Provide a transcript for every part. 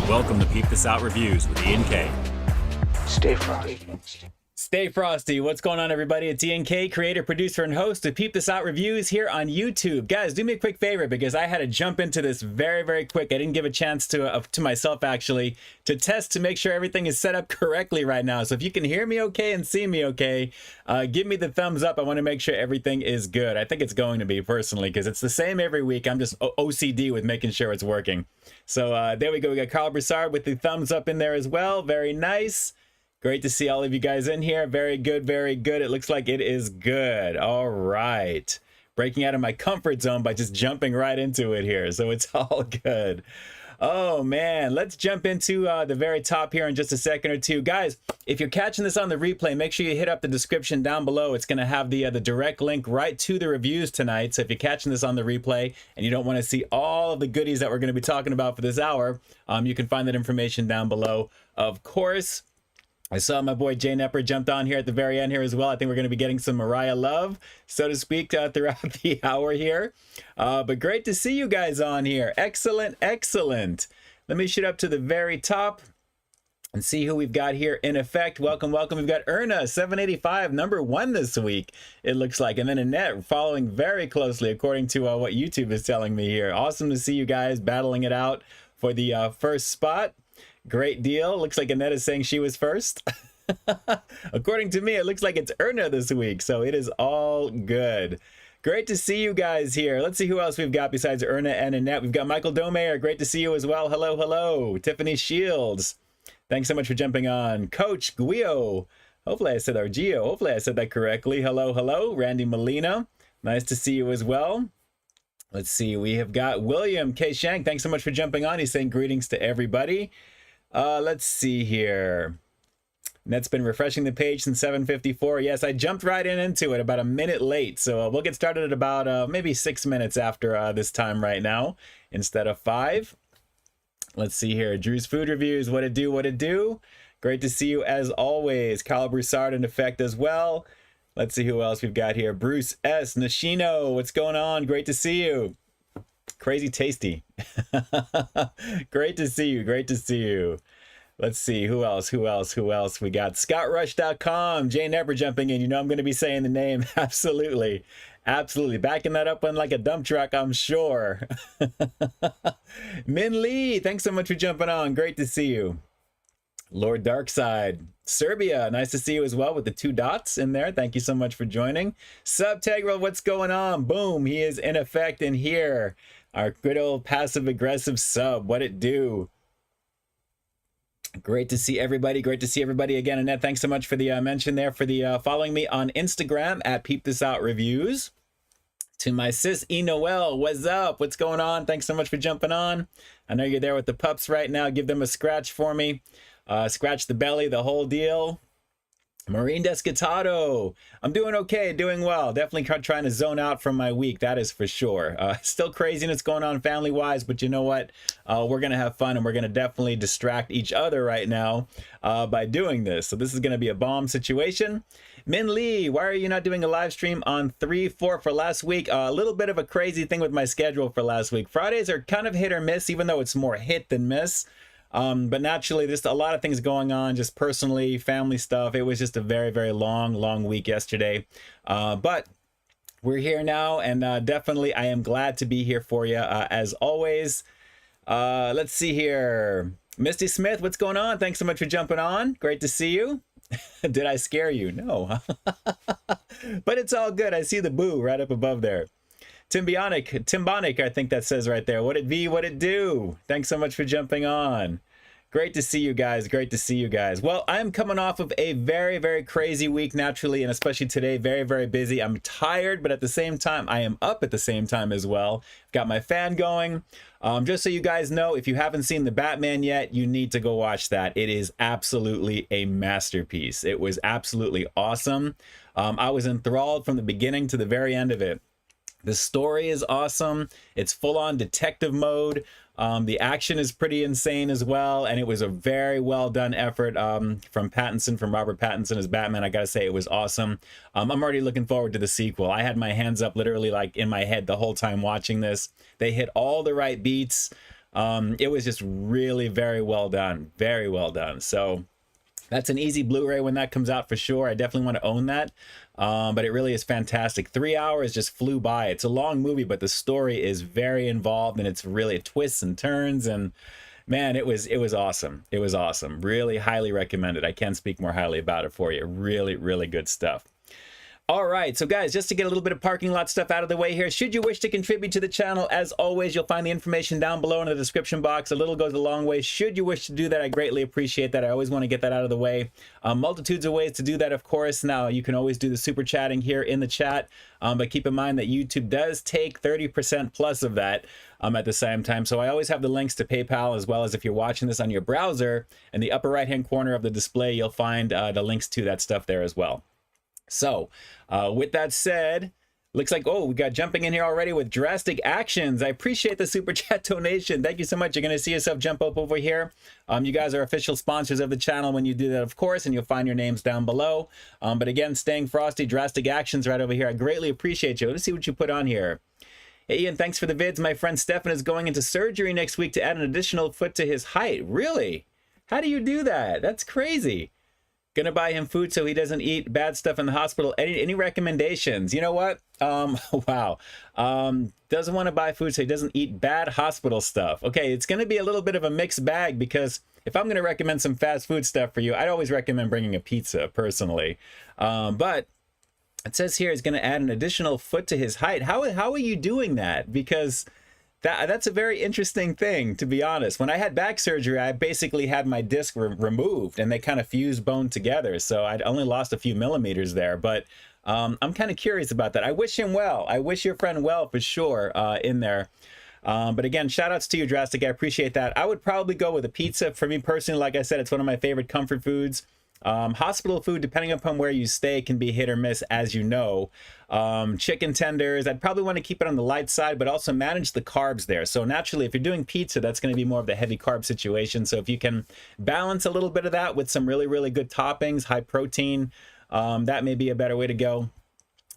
Welcome to Peep This Out Reviews with Ian K. Stay frosty. Stay frosty. What's going on, everybody? It's Ian K, creator, producer, and host of Peep This Out Reviews here on YouTube. Guys, do me a quick favor because I had to jump into this very quick. I didn't give a chance to myself, actually, to test to make sure everything is set up correctly right now. So if you can hear me okay and see me okay, give me the thumbs up. I want to make sure everything is good. I think it's going to be, personally, because it's the same every week. I'm just OCD with making sure it's working. So there we go. We got Carl Broussard with the thumbs up in there as well. Very nice. Great to see all of you guys in here. Very good, very good. It looks like it is good. All right. Breaking out of my comfort zone by just jumping right into it here. So it's all good. Oh, man. Let's jump into the very top here in just a second or two. Guys, if you're catching this on the replay, make sure you hit up the description down below. It's going to have the direct link right to the reviews tonight. So if you're catching this on the replay and you don't want to see all of the goodies that we're going to be talking about for this hour, you can find that information down below. Of course, I saw my boy Jay Nepper jumped on here at the very end here as well. I think we're going to be getting some Mariah love, so to speak, throughout the hour here. But great to see you guys on here. Excellent, excellent. Let me shoot up to the very top and see who we've got here in effect. Welcome, welcome. We've got Erna, 785, #1 this week, it looks like. And then Annette following very closely, according to what YouTube is telling me here. Awesome to see you guys battling it out for the first spot. Great deal. Looks like Annette is saying she was first. According to me, it looks like it's Erna this week, so it is all good. Great to see you guys here. Let's see who else we've got besides Erna and Annette. We've got Michael Domayer. Great to see you as well. Hello, hello. Tiffany Shields. Thanks so much for jumping on. Coach Guio. Hopefully I said Gio. Hopefully I said that correctly. Hello, hello. Randy Molina. Nice to see you as well. Let's see. We have got William K. Shank. Thanks so much for jumping on. He's saying greetings to everybody. Let's see here. Net's been refreshing the page since 7:54. Yes, I jumped right into it about a minute late. So we'll get started at about maybe 6 minutes after this time right now instead of 5. Let's see here. Drew's Food Reviews. What it do, what it do. Great to see you as always. Kyle Broussard in effect as well. Let's see who else we've got here. Bruce S. Nishino. What's going on? Great to see you. Crazy tasty. Great to see you. Great to see you. Let's see who else we got. ScottRush.com. Jay Nepper jumping in. You know I'm going to be saying the name. Absolutely backing that up on like a dump truck, I'm sure. Min Lee, thanks so much for jumping on. Great to see you. Lord Darkside, Serbia, nice to see you as well with the 2 dots in there. Thank you so much for joining. Subtegral, what's going on? Boom, he is in effect in here. Our good old passive-aggressive sub, what it do? Great to see everybody. Great to see everybody again. Annette, thanks so much for the mention there, for the following me on Instagram at Peep This Out Reviews. To my sis E Noel, what's up? What's going on? Thanks so much for jumping on. I know you're there with the pups right now. Give them a scratch for me. Scratch the belly, the whole deal. Marine Descatado. I'm doing okay, doing well. Definitely trying to zone out from my week, that is for sure. Still craziness going on family-wise, but you know what? We're going to have fun, and we're going to definitely distract each other right now by doing this. So this is going to be a bomb situation. Min Lee, why are you not doing a live stream on 3-4 for last week? A little bit of a crazy thing with my schedule for last week. Fridays are kind of hit or miss, even though it's more hit than miss. But naturally, there's a lot of things going on, just personally, family stuff. It was just a very long week yesterday. But we're here now, and definitely I am glad to be here for you, as always. Let's see here. Misty Smith, what's going on? Thanks so much for jumping on. Great to see you. Did I scare you? No. But it's all good. I see the boo right up above there. Timbonic, I think that says right there. What it be, what it do? Thanks so much for jumping on. Great to see you guys. Great to see you guys. Well, I'm coming off of a very crazy week, naturally, and especially today, very busy. I'm tired, but at the same time, I am up at the same time as well. Got my fan going. Just so you guys know, if you haven't seen The Batman yet, you need to go watch that. It is absolutely a masterpiece. It was absolutely awesome. I was enthralled from the beginning to the very end of it. The story is awesome. It's full-on detective mode. The action is pretty insane as well, and it was a very well done effort from Pattinson, from Robert Pattinson as Batman. I gotta say, it was awesome. I'm already looking forward to the sequel. I had my hands up literally like in my head the whole time watching this. They hit all the right beats. It was just really very well done, very well done. So that's an easy Blu-ray when that comes out for sure. I definitely want to own that. But it really is fantastic. 3 hours just flew by. It's a long movie, but the story is very involved, and it's really twists and turns, and man, it was awesome. It was awesome. Really highly recommended. I can't speak more highly about it for you. Really, really good stuff. All right, so guys, just to get a little bit of parking lot stuff out of the way here, should you wish to contribute to the channel, as always, you'll find the information down below in the description box. A little goes a long way. Should you wish to do that, I greatly appreciate that. I always want to get that out of the way. Multitudes of ways to do that, of course. Now, you can always do the super chatting here in the chat, but keep in mind that YouTube does take 30% plus of that at the same time. So I always have the links to PayPal, as well as if you're watching this on your browser, in the upper right-hand corner of the display, you'll find the links to that stuff there as well. So, with that said, looks like, oh, we got jumping in here already with Drastic Actions. I appreciate the super chat donation. Thank you so much. You're going to see yourself jump up over here. You guys are official sponsors of the channel when you do that, of course, and you'll find your names down below. But again, Staying Frosty, Drastic Actions right over here. I greatly appreciate you. Let's see what you put on here. Hey, Ian, thanks for the vids. My friend Stefan is going into surgery next week to add an additional foot to his height. Really? How do you do that? That's crazy. Gonna buy him food so he doesn't eat bad stuff in the hospital. Any recommendations? You know what? Wow. Doesn't want to buy food so he doesn't eat bad hospital stuff. Okay, it's gonna be a little bit of a mixed bag, because if I'm gonna recommend some fast food stuff for you, I'd always recommend bringing a pizza personally. But it says here he's gonna add an additional foot to his height. How are you doing that? Because that's a very interesting thing, to be honest. When I had back surgery, I basically had my disc removed, and they kind of fused bone together. So I'd only lost a few millimeters there. But I'm kind of curious about that. I wish him well. I wish your friend well for sure in there. But again, shout outs to you, Drastic. I appreciate that. I would probably go with a pizza. For me personally, like I said, it's one of my favorite comfort foods. Hospital food, depending upon where you stay, can be hit or miss, as you know. Chicken tenders, I'd probably want to keep it on the light side, but also manage the carbs there. So naturally, if you're doing pizza, that's going to be more of the heavy carb situation. So if you can balance a little bit of that with some really, really good toppings, high protein, that may be a better way to go.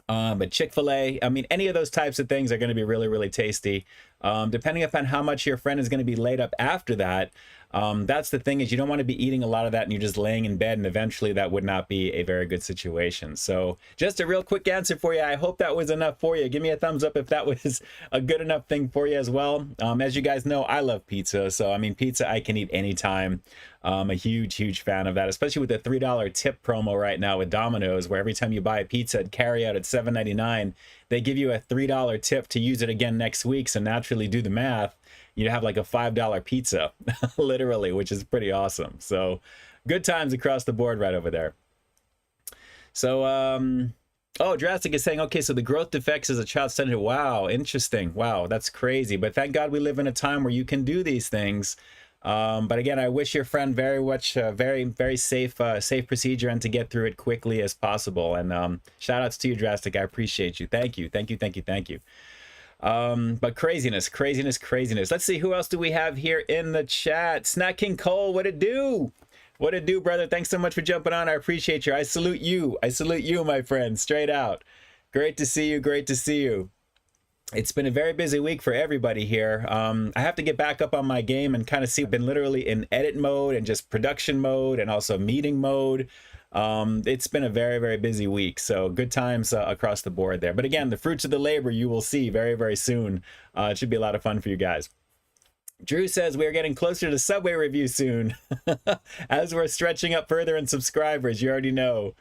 But Chick-fil-A, I mean, any of those types of things are going to be really, really tasty. Depending upon how much your friend is going to be laid up after that, that's the thing, is you don't want to be eating a lot of that and you're just laying in bed, and eventually that would not be a very good situation. So just a real quick answer for you. I hope that was enough for you. Give me a thumbs up if that was a good enough thing for you as well. As you guys know, I love pizza. So, I mean, pizza I can eat anytime. I'm a huge, huge fan of that, especially with the $3 tip promo right now with Domino's, where every time you buy a pizza at carryout at $7.99, they give you a $3 tip to use it again next week. So naturally, do the math, you have like a $5 pizza, literally, which is pretty awesome. So good times across the board right over there. So, oh, Drastic is saying, okay, so the growth defects as a child center. Wow, interesting. Wow, that's crazy. But thank God we live in a time where you can do these things. But again, I wish your friend very much, very, very safe procedure, and to get through it quickly as possible. And shout outs to you, Drastic. I appreciate you. Thank you. Thank you. Thank you. Thank you. But craziness. Let's see, who else do we have here in the chat? Snack King Cole, what it do? What it do, brother? Thanks so much for jumping on. I appreciate you. I salute you. I salute you, my friend. Straight out. Great to see you. Great to see you. It's been a very busy week for everybody here. I have to get back up on my game and kind of see. I've been literally in edit mode and just production mode and also meeting mode. It's been a very, very busy week. So good times across the board there. But again, the fruits of the labor you will see very, very soon. It should be a lot of fun for you guys. Drew says we are getting closer to Subway review soon. As we're stretching up further in subscribers, you already know.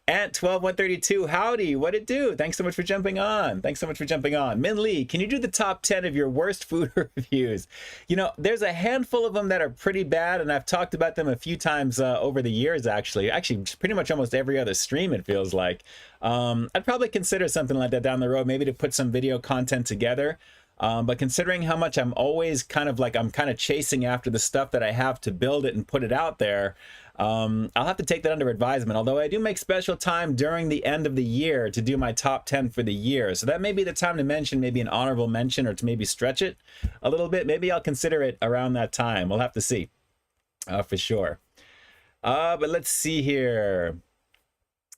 Ant12132, howdy, what it do? Thanks so much for jumping on. Thanks so much for jumping on. Min Lee, can you do the top 10 of your worst food reviews? You know, there's a handful of them that are pretty bad, and I've talked about them a few times over the years, actually pretty much almost every other stream, it feels like. I'd probably consider something like that down the road, maybe to put some video content together. But considering how much I'm always kind of chasing after the stuff that I have to build it and put it out there, I'll have to take that under advisement. Although I do make special time during the end of the year to do my top 10 for the year. So that may be the time to mention maybe an honorable mention, or to maybe stretch it a little bit. Maybe I'll consider it around that time. We'll have to see for sure. But let's see here.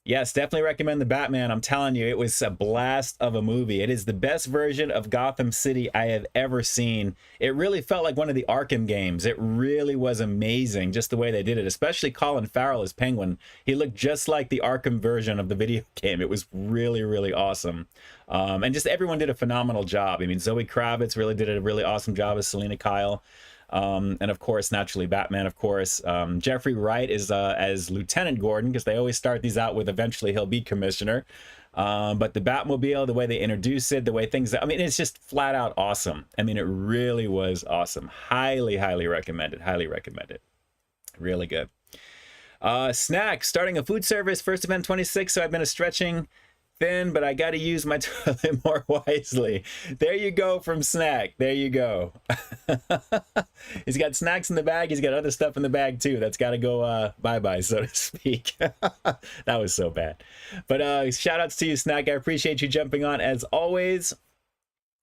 Yes, definitely recommend the Batman. I'm telling you, it was a blast of a movie. It is the best version of Gotham City I have ever seen. It really felt like one of the Arkham games. It really was amazing, just the way they did it, especially Colin Farrell as Penguin. He looked just like the Arkham version of the video game. It was really, really awesome. And just everyone did a phenomenal job. I mean, Zoe Kravitz really did a really awesome job as Selena Kyle. And of course, naturally, Batman, of course. Jeffrey Wright is as Lieutenant Gordon, because they always start these out with eventually he'll be commissioner. But the Batmobile, the way they introduce it, the way things, I mean, it's just flat out awesome. I mean, it really was awesome. Highly, highly recommended. Highly recommended. Really good. Snack, starting a food service, first event 26. So I've been stretching thin, but I got to use my toilet more wisely. There you go from Snack. There you go. He's got snacks in the bag. He's got other stuff in the bag too. That's got to go bye-bye, so to speak. That was so bad. But shout outs to you, Snack. I appreciate you jumping on as always.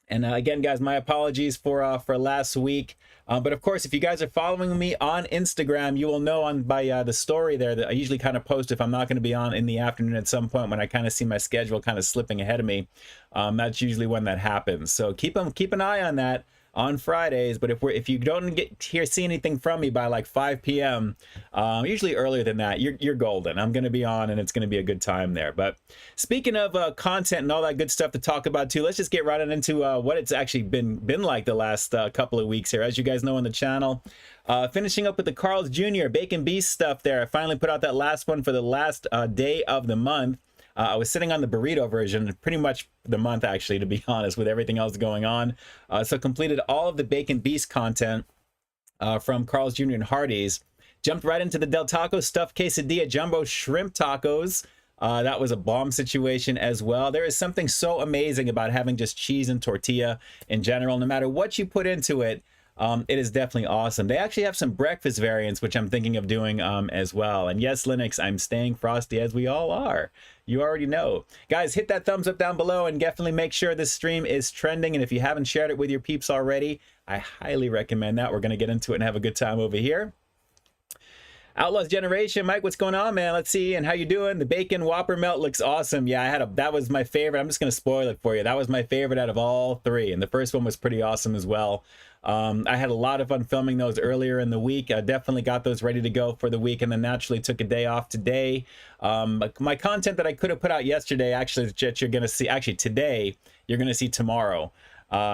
And again, guys, my apologies for last week. But of course, if you guys are following me on Instagram, you will know by the story there that I usually kind of post if I'm not going to be on in the afternoon at some point when I kind of see my schedule kind of slipping ahead of me. That's usually when that happens. So keep an eye on that on Fridays. But if you don't see anything from me by like 5 p.m., usually earlier than that, you're golden. I'm going to be on and it's going to be a good time there. But speaking of content and all that good stuff to talk about too, let's just get right into what it's actually been like the last couple of weeks here. As you guys know on the channel, finishing up with the Carl's Jr. Bacon Beast stuff there. I finally put out that last one for the last day of the month. I was sitting on the burrito version pretty much the month, actually, to be honest, with everything else going on. So completed all of the Bacon Beast content from Carl's Jr. and Hardee's. Jumped right into the Del Taco stuffed quesadilla jumbo shrimp tacos. That was a bomb situation as well. There is something so amazing about having just cheese and tortilla in general. No matter what you put into it, it is definitely awesome. They actually have some breakfast variants, which I'm thinking of doing as well. And yes, Linux, I'm staying frosty as we all are. You already know. Guys, hit that thumbs up down below and definitely make sure this stream is trending. And if you haven't shared it with your peeps already, I highly recommend that. We're going to get into it and have a good time over here. Outlaws Generation, Mike, what's going on, man? Let's see, and how you doing? The bacon Whopper melt looks awesome. Yeah, that was my favorite. I'm just gonna spoil it for you. That was my favorite out of all three, and the first one was pretty awesome as well. I had a lot of fun filming those earlier in the week. I definitely got those ready to go for the week, and then naturally took a day off today. My content that I could have put out yesterday, actually, that you're gonna see, actually today, you're gonna see tomorrow.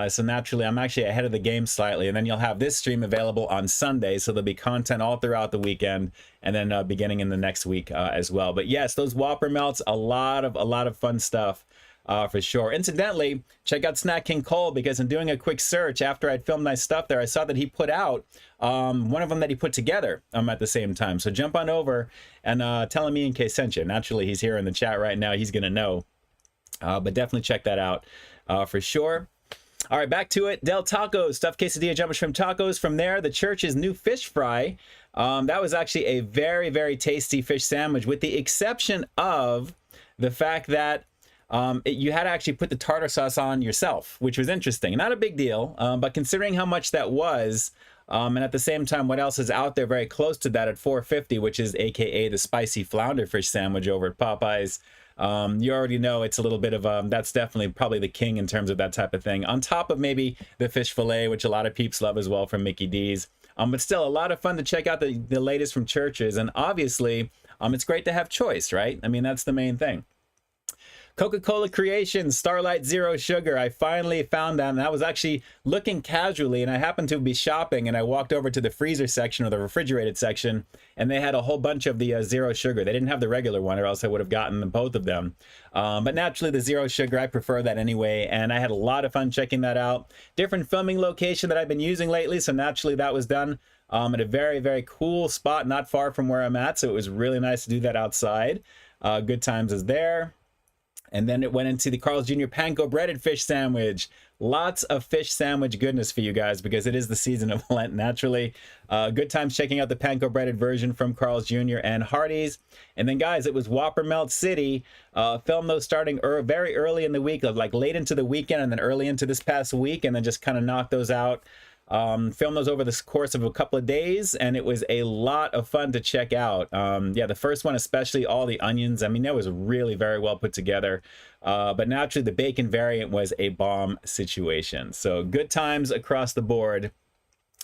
So naturally, I'm actually ahead of the game slightly, and then you'll have this stream available on Sunday, so there'll be content all throughout the weekend, and then beginning in the next week as well. But yes, those Whopper melts, a lot of fun stuff for sure. Incidentally, check out Snack King Cole, because in doing a quick search after I'd filmed my stuff there, I saw that he put out one of them that he put together at the same time. So jump on over and tell him Ian K sent you. Naturally, he's here in the chat right now. He's gonna know, but definitely check that out for sure. All right, back to it. Del Tacos, stuffed quesadilla jumbo shrimp tacos. From there, the Church's new fish fry. That was actually a very, very tasty fish sandwich, with the exception of the fact that you had to actually put the tartar sauce on yourself, which was interesting. Not a big deal, but considering how much that was, and at the same time, what else is out there very close to that at $4.50, which is AKA the spicy flounder fish sandwich over at Popeyes. You already know it's a little bit of that's definitely probably the king in terms of that type of thing, on top of maybe the fish fillet, which a lot of peeps love as well from Mickey D's. But still a lot of fun to check out the latest from Church's, and obviously it's great to have choice, right? I mean, that's the main thing. Coca-Cola Creations Starlight Zero Sugar. I finally found that, and I was actually looking casually, and I happened to be shopping, and I walked over to the freezer section or the refrigerated section, and they had a whole bunch of the zero sugar. They didn't have the regular one, or else I would have gotten both of them. But naturally, the zero sugar, I prefer that anyway, and I had a lot of fun checking that out. Different filming location that I've been using lately, so naturally that was done at a very, very cool spot not far from where I'm at, so it was really nice to do that outside. Good times is there. And then it went into the Carl's Jr. Panko breaded fish sandwich. Lots of fish sandwich goodness for you guys, because it is the season of Lent, naturally. Good times checking out the Panko breaded version from Carl's Jr. and Hardee's. And then, guys, it was Whopper Melt City. Filmed those starting very early in the week, like late into the weekend and then early into this past week, and then just kind of knocked those out Filmed those over the course of a couple of days, and it was a lot of fun to check out. Yeah, the first one, especially all the onions, I mean, that was really very well put together. But naturally, the bacon variant was a bomb situation. So good times across the board.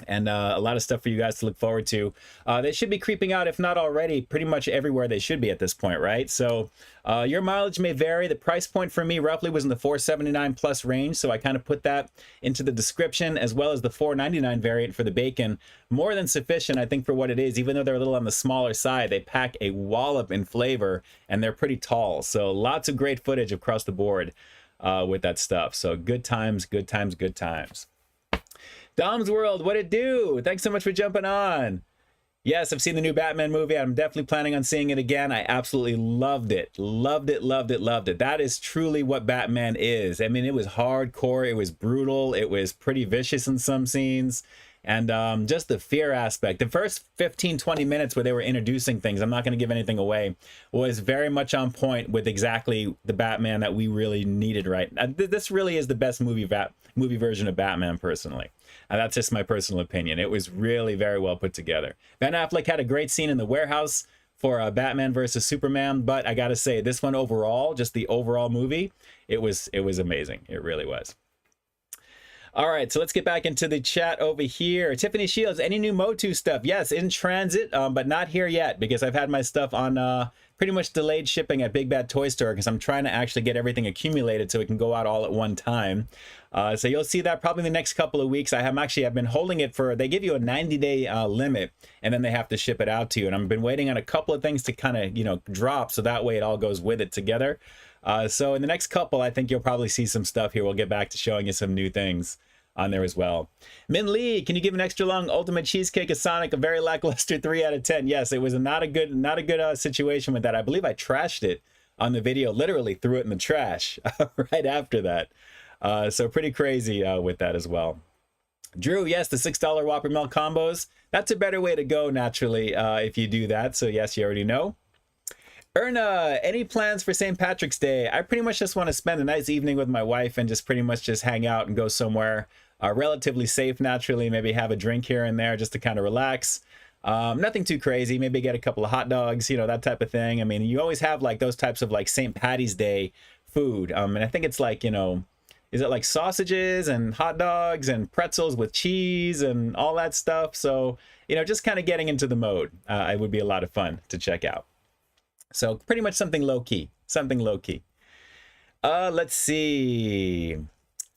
And a lot of stuff for you guys to look forward to. They should be creeping out, if not already, pretty much everywhere they should be at this point, right? So your mileage may vary. The price point for me roughly was in the $4.79 plus range, so I kind of put that into the description, as well as the $4.99 variant for the bacon. More than sufficient, I think, for what it is. Even though they're a little on the smaller side, they pack a wallop in flavor, and they're pretty tall. So lots of great footage across the board with that stuff. So good times, good times, good times. Dom's World, what it do? Thanks so much for jumping on. Yes, I've seen the new Batman movie. I'm definitely planning on seeing it again. I absolutely loved it. Loved it, loved it, loved it. That is truly what Batman is. I mean, it was hardcore. It was brutal. It was pretty vicious in some scenes. And just the fear aspect. The first 15, 20 minutes where they were introducing things, I'm not going to give anything away, was very much on point with exactly the Batman that we really needed right now. This really is the best movie version of Batman, personally. That's just my personal opinion. It was really very well put together. Ben Affleck had a great scene in the warehouse for Batman versus Superman, but I gotta say, this one overall, just the overall movie, it was amazing. It really was. All right, so let's get back into the chat over here. Tiffany Shields, any new Motu stuff? Yes, in transit, but not here yet, because I've had my stuff on pretty much delayed shipping at Big Bad Toy Store, because I'm trying to actually get everything accumulated so it can go out all at one time. So you'll see that probably in the next couple of weeks. I've been holding it for, they give you a 90-day limit, and then they have to ship it out to you. And I've been waiting on a couple of things to kind of, drop, so that way it all goes with it together. So in the next couple, I think you'll probably see some stuff here. We'll get back to showing you some new things on there as well. Min Lee, can you give an extra long ultimate cheesecake of Sonic a very lackluster 3 out of 10? Yes, it was not a good situation with that. I believe I trashed it on the video, literally threw it in the trash right after that. So pretty crazy with that as well. Drew, yes, the $6 Whopper Melt combos. That's a better way to go, naturally, if you do that. So yes, you already know. Erna, any plans for St. Patrick's Day? I pretty much just want to spend a nice evening with my wife and just pretty much just hang out and go somewhere relatively safe, naturally. Maybe have a drink here and there just to kind of relax. Nothing too crazy. Maybe get a couple of hot dogs, that type of thing. I mean, you always have like those types of like St. Patty's Day food. And I think it's like, is it like sausages and hot dogs and pretzels with cheese and all that stuff? So, just kind of getting into the mode. It would be a lot of fun to check out. So pretty much something low-key. Let's see.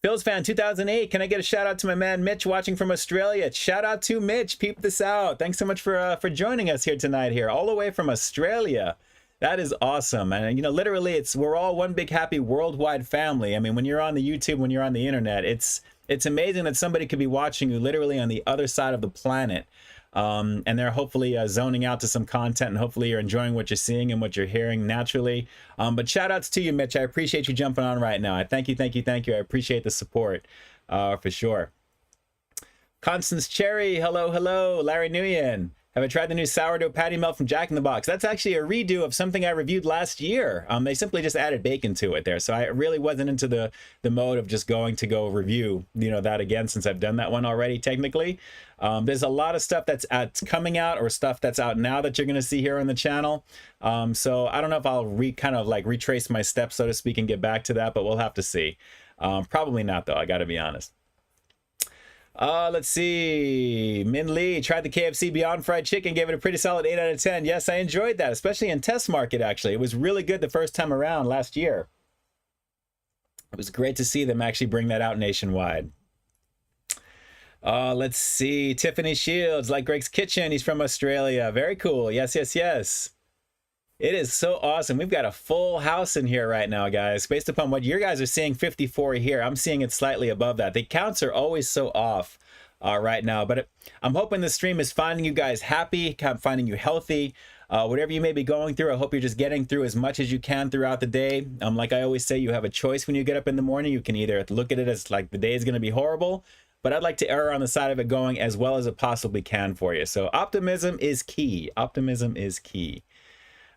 Phil's fan 2008. Can I get a shout out to my man Mitch watching from Australia? Shout out to Mitch. Peep this out. Thanks so much for joining us here tonight, all the way from Australia. That is awesome. And literally, we're all one big happy worldwide family. I mean, when you're on the YouTube, when you're on the internet, it's amazing that somebody could be watching you literally on the other side of the planet. And they're hopefully zoning out to some content, and hopefully you're enjoying what you're seeing and what you're hearing naturally. But shout outs to you, Mitch. I appreciate you jumping on right now. I thank you. I appreciate the support for sure. Constance Cherry, hello. Larry Nguyen. Have I tried the new sourdough patty melt from Jack in the Box? That's actually a redo of something I reviewed last year. They simply just added bacon to it there. So I really wasn't into the mode of just going to go review, that again, since I've done that one already, technically. There's a lot of stuff that's coming out, or stuff that's out now that you're going to see here on the channel. So I don't know if I'll retrace my steps, so to speak, and get back to that, but we'll have to see. Probably not, though. I got to be honest. Let's see. Min Lee tried the KFC Beyond Fried Chicken, gave it a pretty solid 8 out of 10. Yes, I enjoyed that, especially in test market, actually. It was really good the first time around last year. It was great to see them actually bring that out nationwide. Let's see. Tiffany Shields, like Greg's Kitchen. He's from Australia. Very cool. Yes. It is so awesome. We've got a full house in here right now, guys. Based upon what you guys are seeing, 54 here. I'm seeing it slightly above that. The counts are always so off right now. But I'm hoping the stream is finding you guys happy, finding you healthy. Whatever you may be going through, I hope you're just getting through as much as you can throughout the day. Like I always say, you have a choice when you get up in the morning. You can either look at it as like the day is going to be horrible, but I'd like to err on the side of it going as well as it possibly can for you. So optimism is key.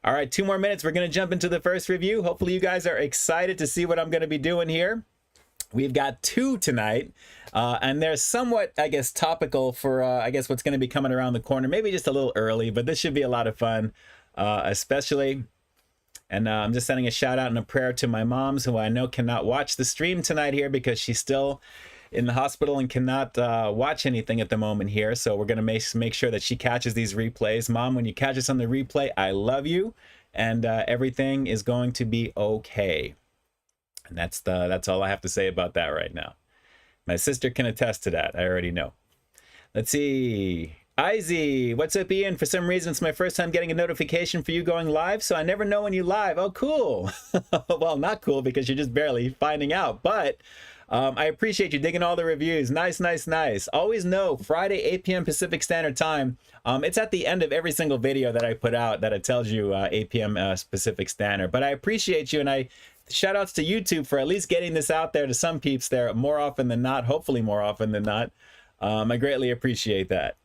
All right, 2 more minutes. We're going to jump into the first review. Hopefully you guys are excited to see what I'm going to be doing here. We've got 2 tonight, and they're somewhat, I guess, topical for, I guess, what's going to be coming around the corner. Maybe just a little early, but this should be a lot of fun, especially. And I'm just sending a shout out and a prayer to my moms, who I know cannot watch the stream tonight here because she's still in the hospital and cannot watch anything at the moment here. So we're going to make sure that she catches these replays. Mom, when you catch us on the replay, I love you, and everything is going to be okay. And that's all I have to say about that right now. My sister can attest to that. I already know. Let's see. Izzy, what's up, Ian? For some reason, it's my first time getting a notification for you going live, so I never know when you live. Oh, cool. Well, not cool because you're just barely finding out, but I appreciate you digging all the reviews. Nice, nice, nice. Always know, Friday, 8 p.m. Pacific Standard Time. It's at the end of every single video that I put out that it tells you 8 p.m. Pacific Standard. But I appreciate you, and I shout outs to YouTube for at least getting this out there to some peeps there more often than not, hopefully more often than not. I greatly appreciate that.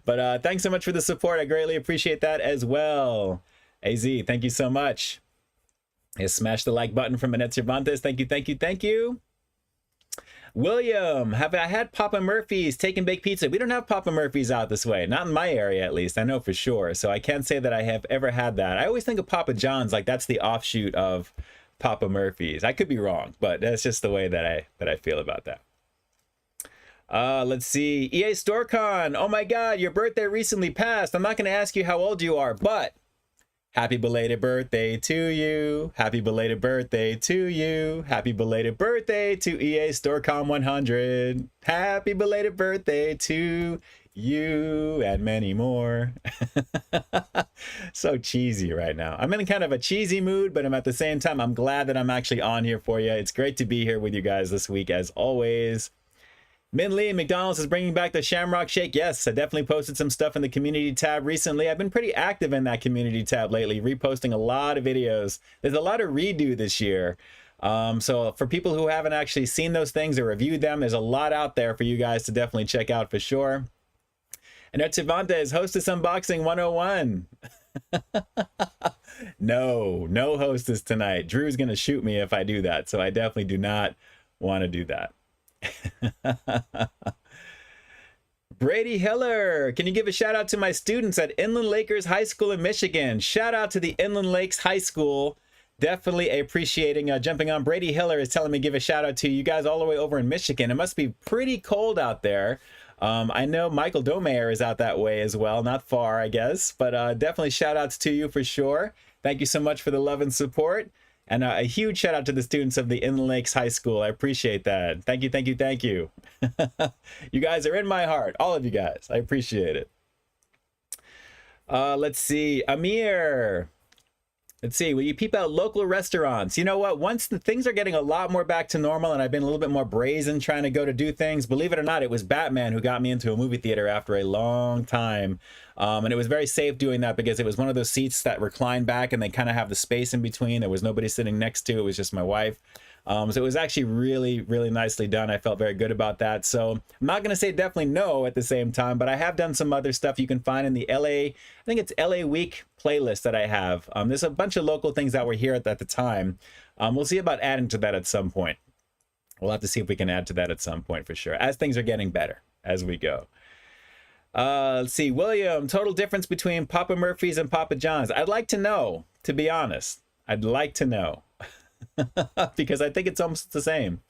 But thanks so much for the support. I greatly appreciate that as well. AZ, thank you so much. Yes, smash the like button from Annette Cervantes. Thank you, thank you, thank you. William, have I had Papa Murphy's Take and Bake Pizza? We don't have Papa Murphy's out this way. Not in my area, at least. I know for sure. So I can't say that I have ever had that. I always think of Papa John's like that's the offshoot of Papa Murphy's. I could be wrong, but that's just the way that I feel about that. Let's see. EA StoreCon. Oh my God, your birthday recently passed. I'm not going to ask you how old you are, but happy belated birthday to you. Happy belated birthday to you. Happy belated birthday to EA StoreCon 100. Happy belated birthday to you and many more. So cheesy right now. I'm in kind of a cheesy mood, but I'm at the same time, I'm glad that I'm actually on here for you. It's great to be here with you guys this week as always. Min Lee, McDonald's is bringing back the Shamrock Shake. Yes, I definitely posted some stuff in the community tab recently. I've been pretty active in that community tab lately, reposting a lot of videos. There's a lot of redo this year. So for people who haven't actually seen those things or reviewed them, there's a lot out there for you guys to definitely check out for sure. And Cervantes, Hostess Unboxing 101. No Hostess tonight. Drew's going to shoot me if I do that. So I definitely do not want to do that. Brady Hiller, can you give a shout out to my students at Inland Lakers High School in Michigan? Shout out to the Inland Lakes High School. Definitely appreciating jumping on. Brady Hiller is telling me give a shout out to you guys all the way over in Michigan. It must be pretty cold out there. I know Michael Domeyer is out that way as well, not far I guess, but definitely shout outs to you for sure. Thank you so much for the love and support. And a huge shout out to the students of the Inland Lakes High School. I appreciate that. Thank you, thank you, thank you. You guys are in my heart. All of you guys. I appreciate it. Let's see. Amir. Let's see. Will you peep out local restaurants? You know what? Once the things are getting a lot more back to normal and I've been a little bit more brazen trying to go to do things, believe it or not, it was Batman who got me into a movie theater after a long time. And it was very safe doing that because it was one of those seats that recline back and they kind of have the space in between. There was nobody sitting next to. It was just my wife. So it was actually really, really nicely done. I felt very good about that. So I'm not going to say definitely no at the same time, but I have done some other stuff you can find in the LA, I think it's LA Week playlist that I have. There's a bunch of local things that were here at the time. We'll see about adding to that at some point. We'll have to see if we can add to that at some point for sure, as things are getting better as we go. Let's see, William, total difference between Papa Murphy's and Papa John's. I'd like to know, to be honest. I'd like to know. Because I think it's almost the same.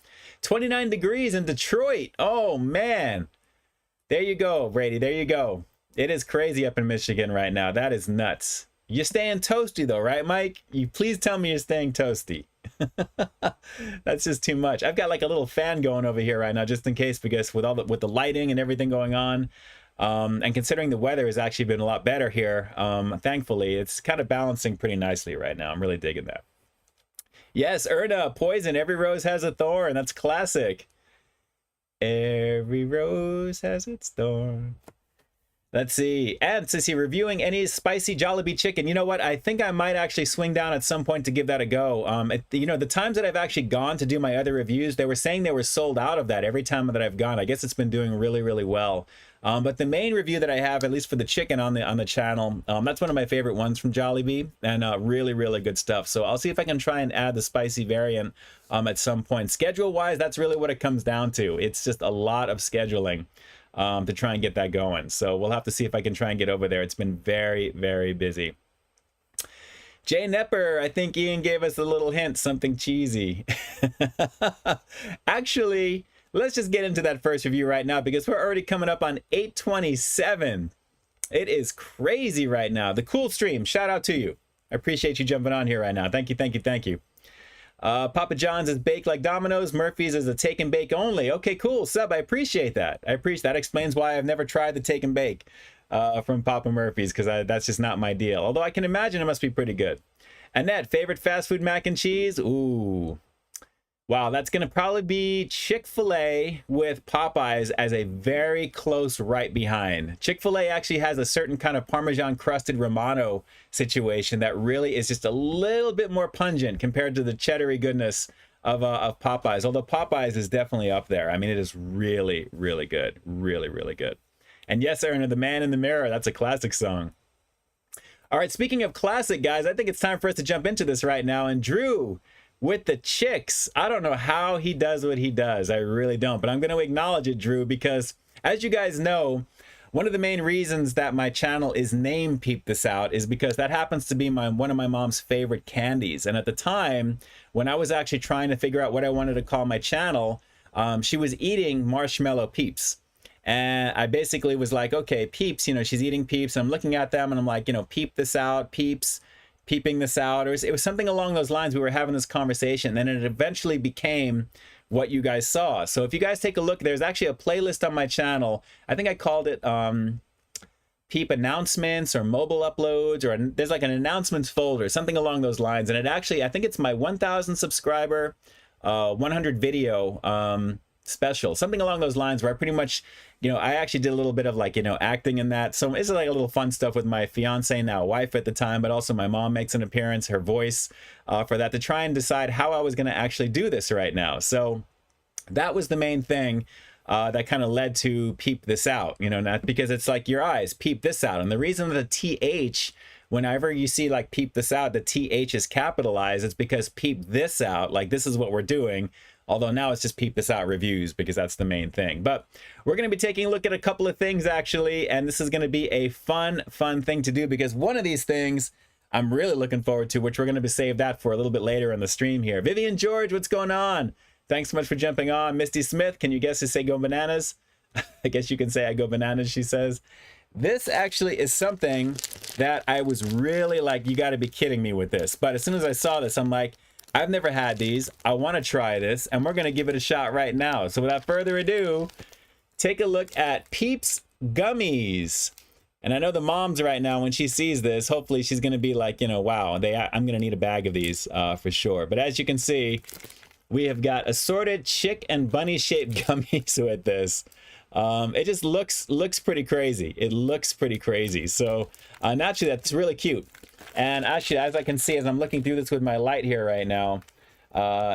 29 degrees in Detroit. Oh man. There you go, Brady. There you go. It is crazy up in Michigan right now. That is nuts. You're staying toasty though, right, Mike? You please tell me you're staying toasty. That's just too much. I've got like a little fan going over here right now just in case, because with the lighting and everything going on, and considering the weather has actually been a lot better here, thankfully, it's kind of balancing pretty nicely right now. I'm really digging that. Yes, Erna, Poison, every rose has a thorn. That's classic. Every rose has its thorn. Let's see. And let's see, reviewing any spicy Jollibee chicken. You know what? I think I might actually swing down at some point to give that a go. You know, the times that I've actually gone to do my other reviews, they were saying they were sold out of that every time that I've gone. I guess it's been doing really, really well. But the main review that I have, at least for the chicken on the channel, that's one of my favorite ones from Jollibee, and really, really good stuff. So I'll see if I can try and add the spicy variant at some point. Schedule-wise, that's really what it comes down to. It's just a lot of scheduling to try and get that going. So we'll have to see if I can try and get over there. It's been very, very busy. Jay Nepper, I think Ian gave us a little hint, something cheesy. Actually, let's just get into that first review right now because we're already coming up on 8:27. It is crazy right now. The Cool Stream, shout out to you. I appreciate you jumping on here right now. Thank you, thank you, thank you. Papa John's is baked like Domino's. Murphy's is a take and bake only. Okay, cool. Sub, I appreciate that. That explains why I've never tried the take and bake from Papa Murphy's, because that's just not my deal. Although I can imagine it must be pretty good. Annette, favorite fast food mac and cheese? Ooh. Wow, that's going to probably be Chick-fil-A with Popeyes as a very close right behind. Chick-fil-A actually has a certain kind of Parmesan crusted Romano situation that really is just a little bit more pungent compared to the cheddary goodness of Popeyes. Although Popeyes is definitely up there. I mean, it is really, really good. Really, really good. And yes, Aaron, The Man in the Mirror, that's a classic song. All right, speaking of classic, guys, I think it's time for us to jump into this right now. And Drew, with the chicks, I don't know how he does what he does. I really don't. But I'm going to acknowledge it, Drew, because as you guys know, one of the main reasons that my channel is named Peep This Out is because that happens to be one of my mom's favorite candies. And at the time, when I was actually trying to figure out what I wanted to call my channel, she was eating marshmallow Peeps. And I basically was like, okay, Peeps, you know, she's eating Peeps. And I'm looking at them and I'm like, you know, Peep This Out, Peeps. Peeping this out, or it was something along those lines. We were having this conversation, and it eventually became what you guys saw. So if you guys take a look, there's actually a playlist on my channel. I think I called it Peep Announcements or Mobile Uploads, or there's like an announcements folder, something along those lines. And it actually, I think it's my 1,000 subscriber, 100 video special, something along those lines, where I pretty much, you know, I actually did a little bit of like, you know, acting in that. So it's like a little fun stuff with my fiance, now wife at the time, but also my mom makes an appearance, her voice for that, to try and decide how I was going to actually do this right now. So that was the main thing that kind of led to Peep This Out, you know, not because it's like your eyes, peep this out. And the reason the TH, whenever you see like Peep This Out, the TH is capitalized, it's because peep this out, like this is what we're doing. Although now it's just Peep This Out reviews because that's the main thing. But we're going to be taking a look at a couple of things actually, and this is going to be a fun thing to do, because one of these things I'm really looking forward to, which we're going to be save that for a little bit later in the stream here. Vivian George, what's going on? Thanks so much for jumping on. Misty Smith, can you guess to say go bananas? I guess you can say I go bananas, she says. This actually is something that I was really like, you got to be kidding me with this. But as soon as I saw this, I'm like, I've never had these. I want to try this, and we're going to give it a shot right now. So without further ado, take a look at Peeps Gummies. And I know the moms right now, when she sees this, hopefully she's going to be like, you know, wow, I'm going to need a bag of these for sure. But as you can see, we have got assorted chick and bunny shaped gummies with this. It just looks pretty crazy. It looks pretty crazy. So naturally, that's really cute. And actually, as I can see, as I'm looking through this with my light here right now,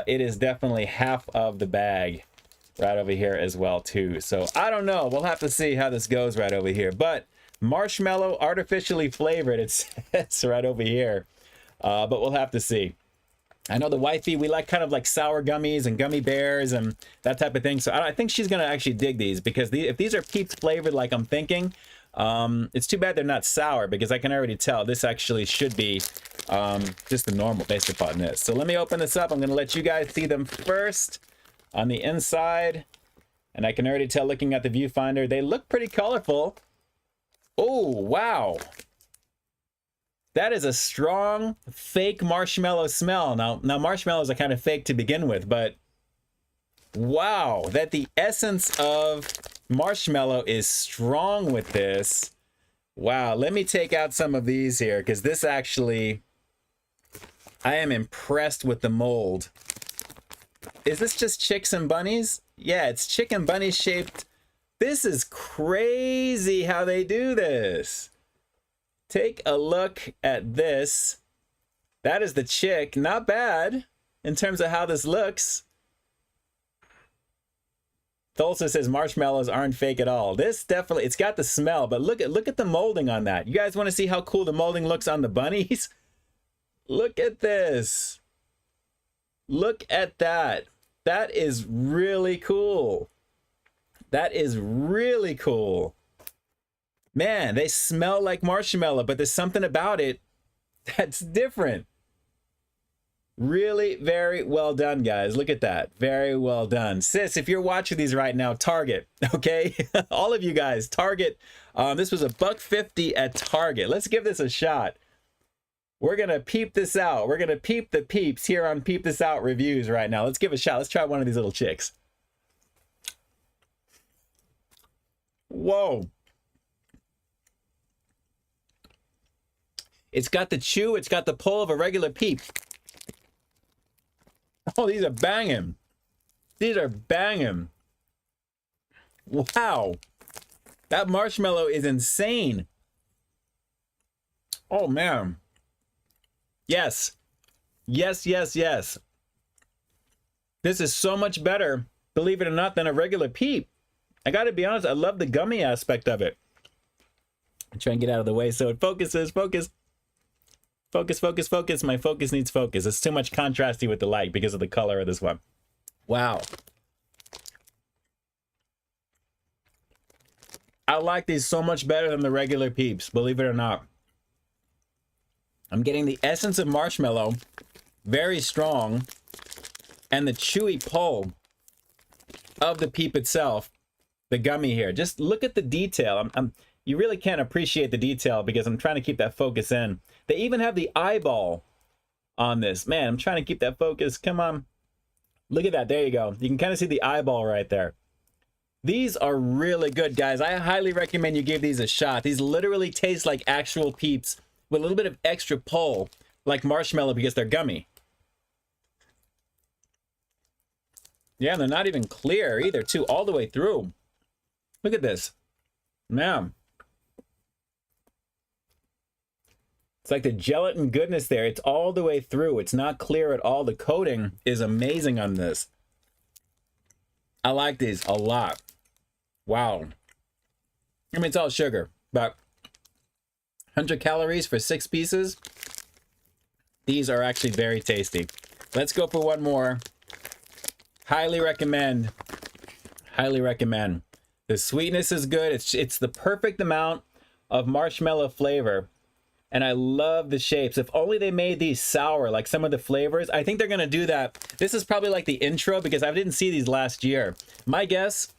it is definitely half of the bag right over here as well, too. So I don't know. We'll have to see how this goes right over here. But marshmallow, artificially flavored, it says right over here. But we'll have to see. I know the wifey, we like kind of like sour gummies and gummy bears and that type of thing. So I think she's going to actually dig these, because if these are Peeps flavored like I'm thinking, it's too bad they're not sour, because I can already tell this actually should be just the normal based upon this. So let me open this up. I'm going to let you guys see them first on the inside. And I can already tell looking at the viewfinder, they look pretty colorful. Oh, wow. That is a strong fake marshmallow smell. Now marshmallows are kind of fake to begin with, but wow, that the essence of marshmallow is strong with this. Wow, let me take out some of these here, because this actually, I am impressed with the mold. Is this just chicks and bunnies? Yeah, it's chick and bunny shaped. This is crazy how they do this. Take a look at this. That is the chick. Not bad in terms of how this looks. Thulsa says marshmallows aren't fake at all. This definitely, it's got the smell, but look at the molding on that. You guys want to see how cool the molding looks on the bunnies? Look at this. Look at that. That is really cool. That is really cool. Man, they smell like marshmallow, but there's something about it that's different. Really very well done, guys. Look at that. Very well done. Sis, if you're watching these right now, Target, okay? All of you guys, Target. This was $1.50 at Target. Let's give this a shot. We're going to peep this out. We're going to peep the peeps here on Peep This Out Reviews right now. Let's give it a shot. Let's try one of these little chicks. Whoa. It's got the chew. It's got the pull of a regular peep. Oh, these are banging. These are banging. Wow. That marshmallow is insane. Oh, man. Yes. Yes, yes, yes. This is so much better, believe it or not, than a regular peep. I got to be honest, I love the gummy aspect of it. I'm trying to get out of the way so it focuses. Focus. Focus, focus, focus. My focus needs focus. It's too much contrasty with the light because of the color of this one. Wow. I like these so much better than the regular peeps, believe it or not. I'm getting the essence of marshmallow, very strong, and the chewy pull of the peep itself, the gummy here. Just look at the detail. You really can't appreciate the detail because I'm trying to keep that focus in. They even have the eyeball on this. Man, I'm trying to keep that focus. Come on. Look at that. There you go. You can kind of see the eyeball right there. These are really good, guys. I highly recommend you give these a shot. These literally taste like actual peeps with a little bit of extra pull, like marshmallow, because they're gummy. Yeah, and they're not even clear either, too, all the way through. Look at this. Man. It's like the gelatin goodness there. It's all the way through. It's not clear at all. The coating is amazing on this. I like these a lot. Wow. I mean, it's all sugar, but 100 calories for 6 pieces. These are actually very tasty. Let's go for one more. Highly recommend. Highly recommend. The sweetness is good. It's the perfect amount of marshmallow flavor. And I love the shapes. If only they made these sour like some of the flavors. I think they're going to do that. This is probably like the intro because I didn't see these last year. My guess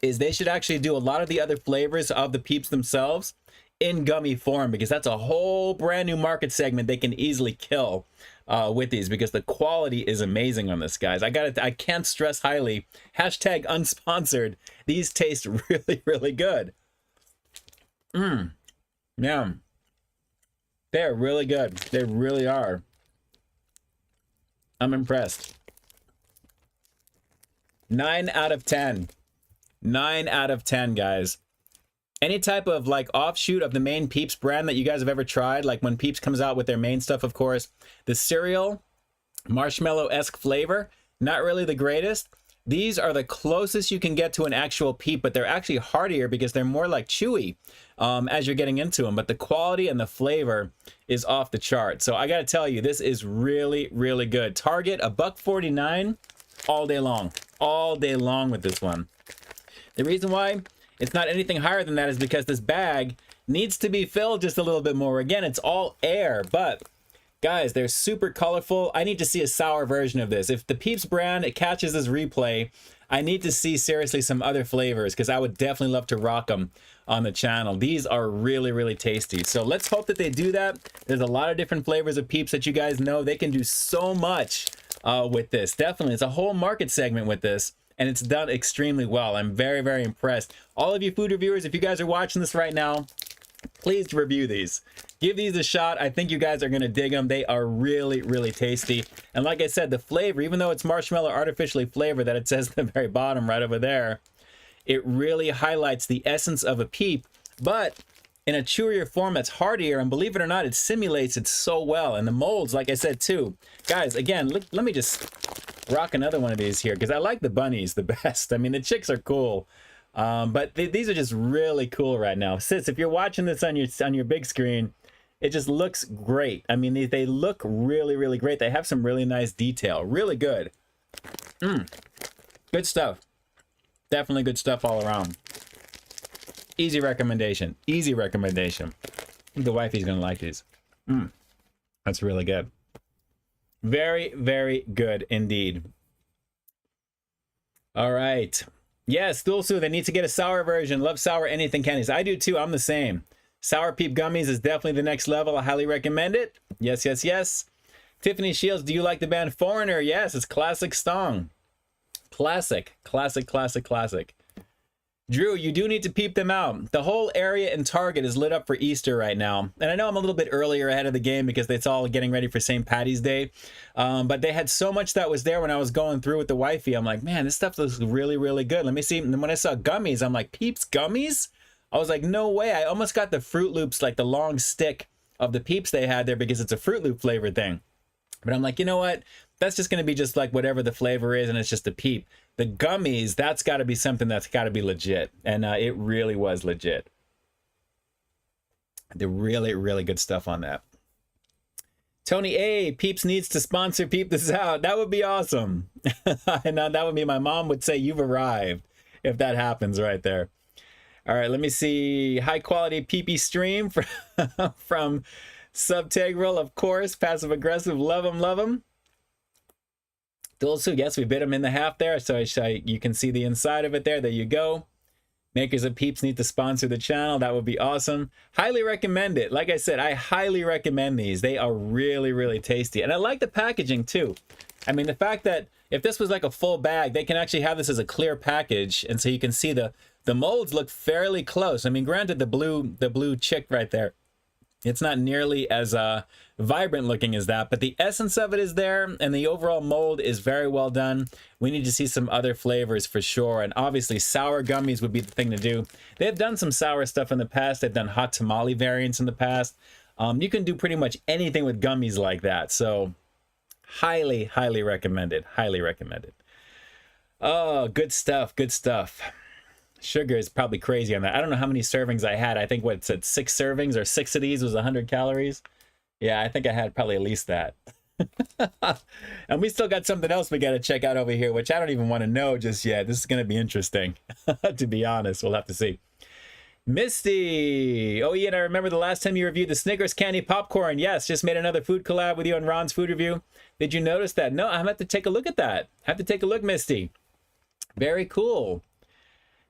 is they should actually do a lot of the other flavors of the peeps themselves in gummy form, because that's a whole brand new market segment they can easily kill with these, because the quality is amazing on this, guys. I can't stress highly. Hashtag unsponsored. These taste really, really good. Yeah. They're really good. They really are. I'm impressed. 9 out of 10. 9 out of 10, guys. Any type of like offshoot of the main Peeps brand that you guys have ever tried, like when Peeps comes out with their main stuff, of course, the cereal marshmallow-esque flavor, not really the greatest. These are the closest you can get to an actual Peep, but they're actually heartier because they're more like chewy as you're getting into them. But the quality and the flavor is off the chart. So I got to tell you, this is really, really good. Target, $1.49 all day long with this one. The reason why it's not anything higher than that is because this bag needs to be filled just a little bit more. Again, it's all air, but guys, they're super colorful. I need to see a sour version of this. If the Peeps brand, it catches this replay, I need to see seriously some other flavors, because I would definitely love to rock them on the channel. These are really, really tasty. So let's hope that they do that. There's a lot of different flavors of Peeps that you guys know. They can do so much with this. Definitely, it's a whole market segment with this, and it's done extremely well. I'm very, very impressed. All of you food reviewers, if you guys are watching this right now, please review these. Give these a shot. I think you guys are going to dig them. They are really, really tasty. And like I said, the flavor, even though it's marshmallow artificially flavored, that it says at the very bottom right over there, it really highlights the essence of a Peep, but in a chewier form that's heartier, and believe it or not, it simulates it so well. And the molds, like I said too, guys, again, look, let me just rock another one of these here, because I like the bunnies the best. I mean, the chicks are cool, but these are just really cool right now. Sis, if you're watching this on your big screen, it just looks great. I mean, they look really, really great. They have some really nice detail. Really good. Good stuff. Definitely good stuff all around. Easy recommendation. Easy recommendation. I think the wifey's going to like these. That's really good. Very, very good indeed. All right. Yes, Dulsu, they need to get a sour version. Love sour anything candies. I do too. I'm the same. Sour Peep Gummies is definitely the next level. I highly recommend it. Yes, yes, yes. Tiffany Shields, do you like the band Foreigner? Yes, it's classic song. Classic, classic, classic, classic. Drew, you do need to peep them out. The whole area in Target is lit up for Easter right now. And I know I'm a little bit earlier ahead of the game because it's all getting ready for St. Patty's Day. But they had so much that was there when I was going through with the wifey. I'm like, man, this stuff looks really, really good. Let me see. And when I saw gummies, I'm like, Peeps gummies? I was like, no way. I almost got the Fruit Loops, like the long stick of the Peeps they had there because it's a Fruit Loop flavored thing. But I'm like, you know what? That's just going to be just like whatever the flavor is, and it's just a Peep. The gummies, that's got to be something that's got to be legit. And it really was legit. The really, really good stuff on that. Tony A, Peeps needs to sponsor Peep This Out. That would be awesome. And that would be, my mom would say, you've arrived, if that happens right there. All right, let me see. High quality PP stream from Subtegral, of course. Passive aggressive, love him, love him. Dulsu, yes, we bit him in the half there, so you can see the inside of it there. There you go. Makers of Peeps need to sponsor the channel. That would be awesome. Highly recommend it. Like I said, I highly recommend these. They are really, really tasty. And I like the packaging too. I mean, the fact that if this was like a full bag, they can actually have this as a clear package. And so you can see the molds look fairly close. I mean, granted, the blue chick right there, it's not nearly as vibrant looking as that, but the essence of it is there, and the overall mold is very well done. We need to see some other flavors for sure, and obviously sour gummies would be the thing to do. They've done some sour stuff in the past. They've done hot tamale variants in the past. You can do pretty much anything with gummies like that, so highly, highly recommended. Highly recommended. Oh, good stuff, good stuff. Sugar is probably crazy on that. I don't know how many servings I had. I think what it said 6 servings or 6 of these was 100 calories. Yeah, I think I had probably at least that. And we still got something else we got to check out over here, which I don't even want to know just yet. This is going to be interesting. To be honest, we'll have to see. Misty. Oh, Ian, I remember the last time you reviewed the Snickers candy popcorn. Yes, just made another food collab with you on Ron's food review. Did you notice that? No, I'm going to have to take a look at that. I have to take a look, Misty. Very cool.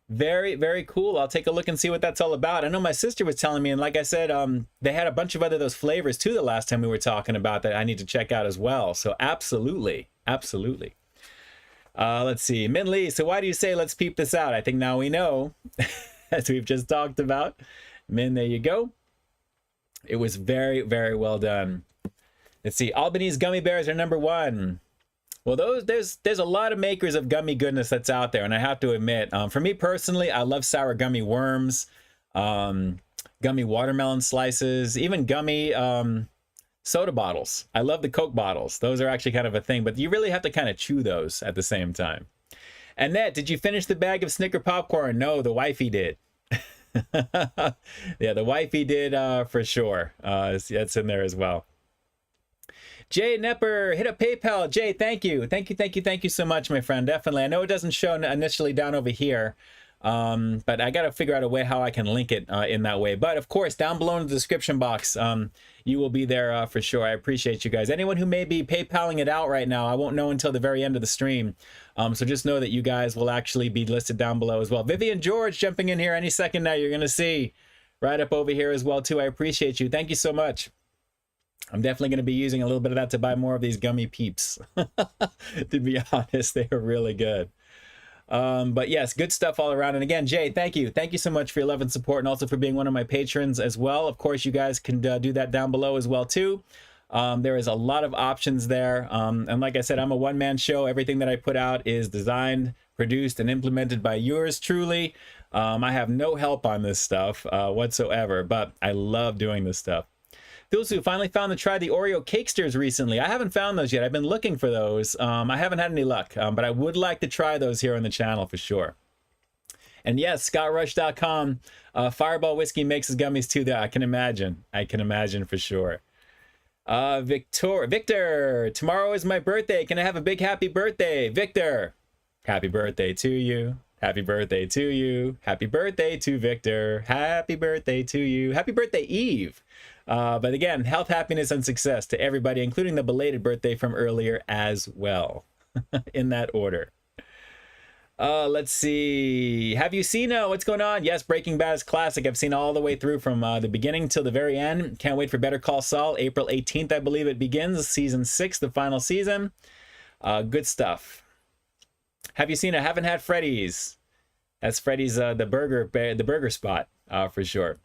Very, very cool. I'll take a look and see what that's all about. I know my sister was telling me, and like I said, they had a bunch of other those flavors too the last time we were talking about that I need to check out as well. So absolutely, absolutely. Let's see. Min Lee, so why do you say let's peep this out? I think now we know, as we've just talked about. Min, there you go. It was very, very well done. Let's see. Albanese gummy bears are #1. Well, there's a lot of makers of gummy goodness that's out there, and I have to admit, for me personally, I love sour gummy worms, gummy watermelon slices, even gummy soda bottles. I love the Coke bottles. Those are actually kind of a thing, but you really have to kind of chew those at the same time. Annette, did you finish the bag of Snicker popcorn? No, the wifey did. Yeah, the wifey did for sure. That's in there as well. Jay Nepper, hit up PayPal. Jay, thank you. Thank you so much, my friend. Definitely. I know it doesn't show initially down over here, but I got to figure out a way how I can link it in that way. But of course, down below in the description box, you will be there for sure. I appreciate you guys. Anyone who may be PayPaling it out right now, I won't know until the very end of the stream. So just know that you guys will actually be listed down below as well. Vivian George jumping in here any second now. You're going to see right up over here as well, too. I appreciate you. Thank you so much. I'm definitely going to be using a little bit of that to buy more of these gummy Peeps. To be honest, they are really good. But yes, good stuff all around. And again, Jay, thank you. Thank you so much for your love and support, and also for being one of my patrons as well. Of course, you guys can do that down below as well, too. There is a lot of options there. And like I said, I'm a one-man show. Everything that I put out is designed produced and implemented by yours truly. I have no help on this stuff whatsoever, but I love doing this stuff. Philsu finally found to try the Oreo Cakesters recently. I haven't found those yet. I've been looking for those. I haven't had any luck, but I would like to try those here on the channel for sure. And yes, ScottRush.com, Fireball Whiskey makes his gummies too. I can imagine. I can imagine for sure. Victor, tomorrow is my birthday. Can I have a big happy birthday? Victor, happy birthday to you. Happy birthday to you. Happy birthday to Victor. Happy birthday to you. Happy birthday, Eve. But again, health, happiness, and success to everybody, including the belated birthday from earlier as well. In that order. Let's see. Have you seen what's going on? Yes, Breaking Bad is classic. I've seen all the way through from the beginning till the very end. Can't wait for Better Call Saul. April 18th, I believe it begins. Season 6, the final season. Good stuff. Have you seen I haven't had Freddy's. That's Freddy's the burger spot for sure.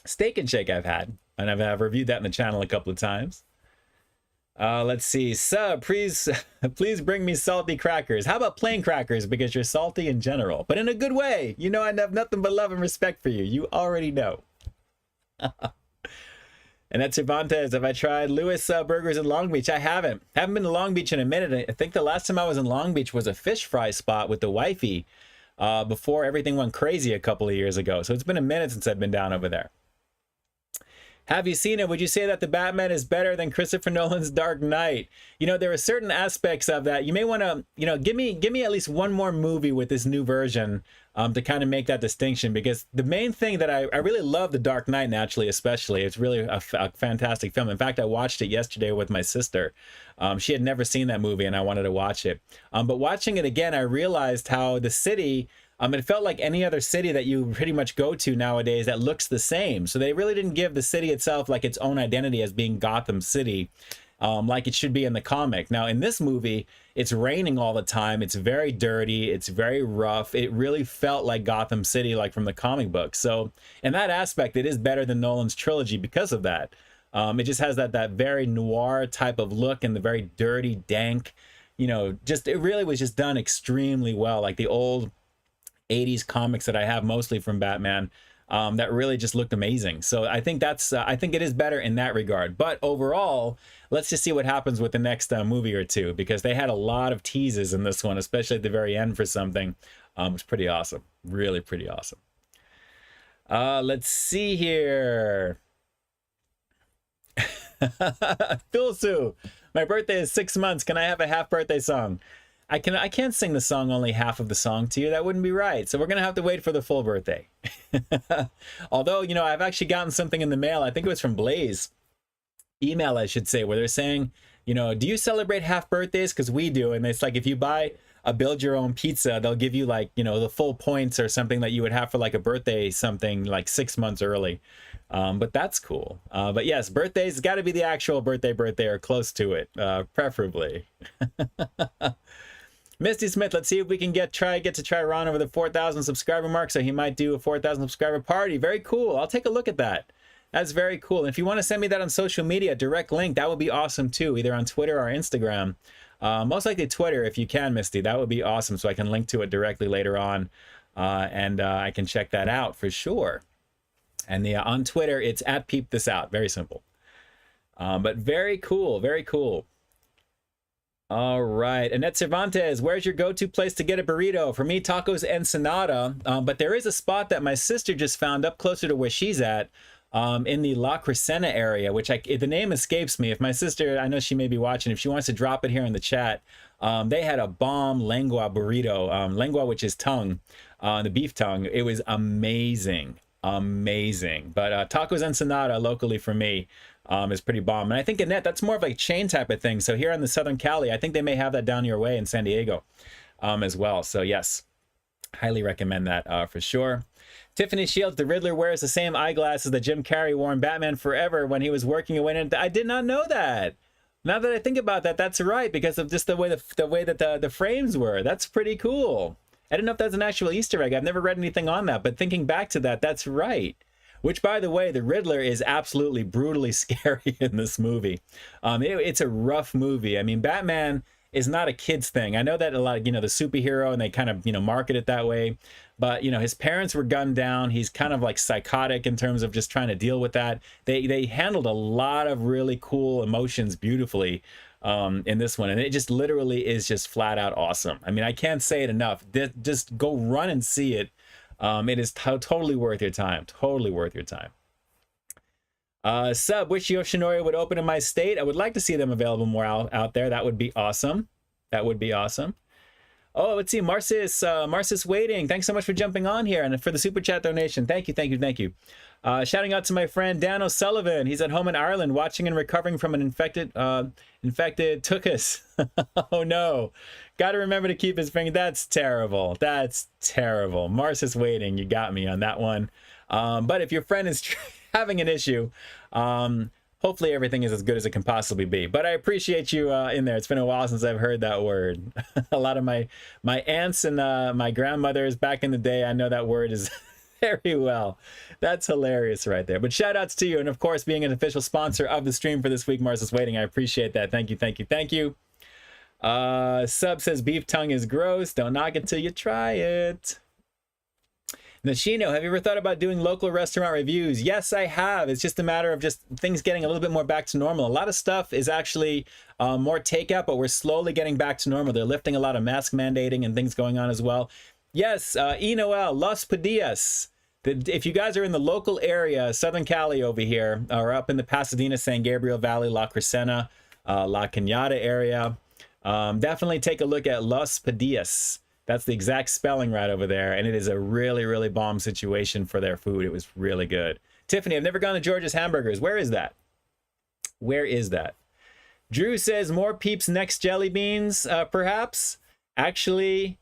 Steak and Shake I've had, and I've reviewed that in the channel a couple of times. Let's see. Sub, please bring me salty crackers. How about plain crackers, because you're salty in general, but in a good way. You know I have nothing but love and respect for you. You already know. And that's Cervantes. Have I tried Lewis Burgers in Long Beach? I haven't. Haven't been to Long Beach in a minute. I think the last time I was in Long Beach was a fish fry spot with the wifey before everything went crazy a couple of years ago. So it's been a minute since I've been down over there. Have you seen it? Would you say that the Batman is better than Christopher Nolan's Dark Knight? You know, there are certain aspects of that. You may want to, you know, give me at least one more movie with this new version to kind of make that distinction. Because the main thing that I really love the Dark Knight, naturally, especially. It's really a fantastic film. In fact, I watched it yesterday with my sister. She had never seen that movie and I wanted to watch it. But watching it again, I realized how the city... it felt like any other city that you pretty much go to nowadays that looks the same. So they really didn't give the city itself like its own identity as being Gotham City, like it should be in the comic. Now in this movie, it's raining all the time. It's very dirty. It's very rough. It really felt like Gotham City, like from the comic book. So in that aspect, it is better than Nolan's trilogy because of that. It just has that very noir type of look and the very dirty, dank, you know, just it really was just done extremely well. Like the old 80s comics that I have mostly from Batman that really just looked amazing. So I think that's I think it is better in that regard. But overall, let's just see what happens with the next movie or two, because they had a lot of teases in this one, especially at the very end for something. It was pretty awesome. Really pretty awesome. Let's see here. Phil Sue, my birthday is 6 months. Can I have a half birthday song? I can't sing the song, only half of the song to you. That wouldn't be right. So we're going to have to wait for the full birthday. Although, you know, I've actually gotten something in the mail. I think it was from Blaze. Email, I should say, where they're saying, you know, do you celebrate half birthdays? Because we do. And it's like if you buy a build your own pizza, they'll give you like, you know, the full points or something that you would have for like a birthday, something like 6 months early. But that's cool. But yes, birthdays got to be the actual birthday or close to it, preferably. Misty Smith, let's see if we can get to try Ron over the 4,000 subscriber mark, so he might do a 4,000 subscriber party. Very cool. I'll take a look at that. That's very cool. And if you want to send me that on social media, direct link, that would be awesome too, either on Twitter or Instagram. Most likely Twitter if you can, Misty. That would be awesome, so I can link to it directly later on, and I can check that out for sure. And on Twitter, it's at Peep This Out. Very simple. But very cool. Very cool. All right. Annette Cervantes, where's your go-to place to get a burrito? For me, Tacos Ensenada. But there is a spot that my sister just found up closer to where she's at, in the La Crescenta area, which the name escapes me. If my sister, I know she may be watching, if she wants to drop it here in the chat, they had a bomb lengua burrito. Lengua, which is tongue, the beef tongue. It was amazing. Amazing. But Tacos Ensenada locally for me is pretty bomb. And I think, Annette, that's more of a chain type of thing. So here in the Southern Cali, I think they may have that down your way in San Diego as well. So yes, highly recommend that for sure. Tiffany Shields, the Riddler wears the same eyeglasses that Jim Carrey wore in Batman Forever when he was working away. And I did not know that. Now that I think about that, that's right, because of just the way that the frames were. That's pretty cool. I didn't know if that's an actual Easter egg. I've never read anything on that, but thinking back to that, that's right. Which, by the way, the Riddler is absolutely brutally scary in this movie. It's a rough movie. I mean, Batman is not a kid's thing. I know that a lot of, the superhero, and they kind of, market it that way. But, his parents were gunned down. He's kind of like psychotic in terms of just trying to deal with that. They handled a lot of really cool emotions beautifully in this one. And it just literally is just flat out awesome. I mean, I can't say it enough. Just go run and see it. It is totally worth your time. Totally worth your time. Sub, wish Yoshinori would open in my state. I would like to see them available more out there. That would be awesome. That would be awesome. Oh, let's see. Marcis waiting. Thanks so much for jumping on here and for the super chat donation. Thank you, thank you, thank you. Shouting out to my friend Dan O'Sullivan. He's at home in Ireland watching and recovering from an infected tuchus. Oh no. Got to remember to keep his finger. That's terrible. That's terrible. Marcis waiting. You got me on that one. But if your friend is having an issue, hopefully everything is as good as it can possibly be. But I appreciate you in there. It's been a while since I've heard that word. A lot of my aunts and my grandmothers back in the day, I know that word is very well. That's hilarious right there. But shout outs to you. And of course, being an official sponsor of the stream for this week, Marcis Waiting, I appreciate that. Thank you, thank you, thank you. Sub says beef tongue is gross. Don't knock it till you try it. Nashino, have you ever thought about doing local restaurant reviews? Yes, I have. It's just a matter of just things getting a little bit more back to normal. A lot of stuff is actually more takeout, but we're slowly getting back to normal. They're lifting a lot of mask mandating and things going on as well. Yes, Enoel, Los Padillas. If you guys are in the local area, Southern Cali over here, or up in the Pasadena, San Gabriel Valley, La Crescenta, La Cañada area, definitely take a look at Los Padillas. That's the exact spelling right over there. And it is a really, really bomb situation for their food. It was really good. Tiffany, I've never gone to George's Hamburgers. Where is that? Where is that? Drew says more Peeps Next Jelly Beans, perhaps. Actually,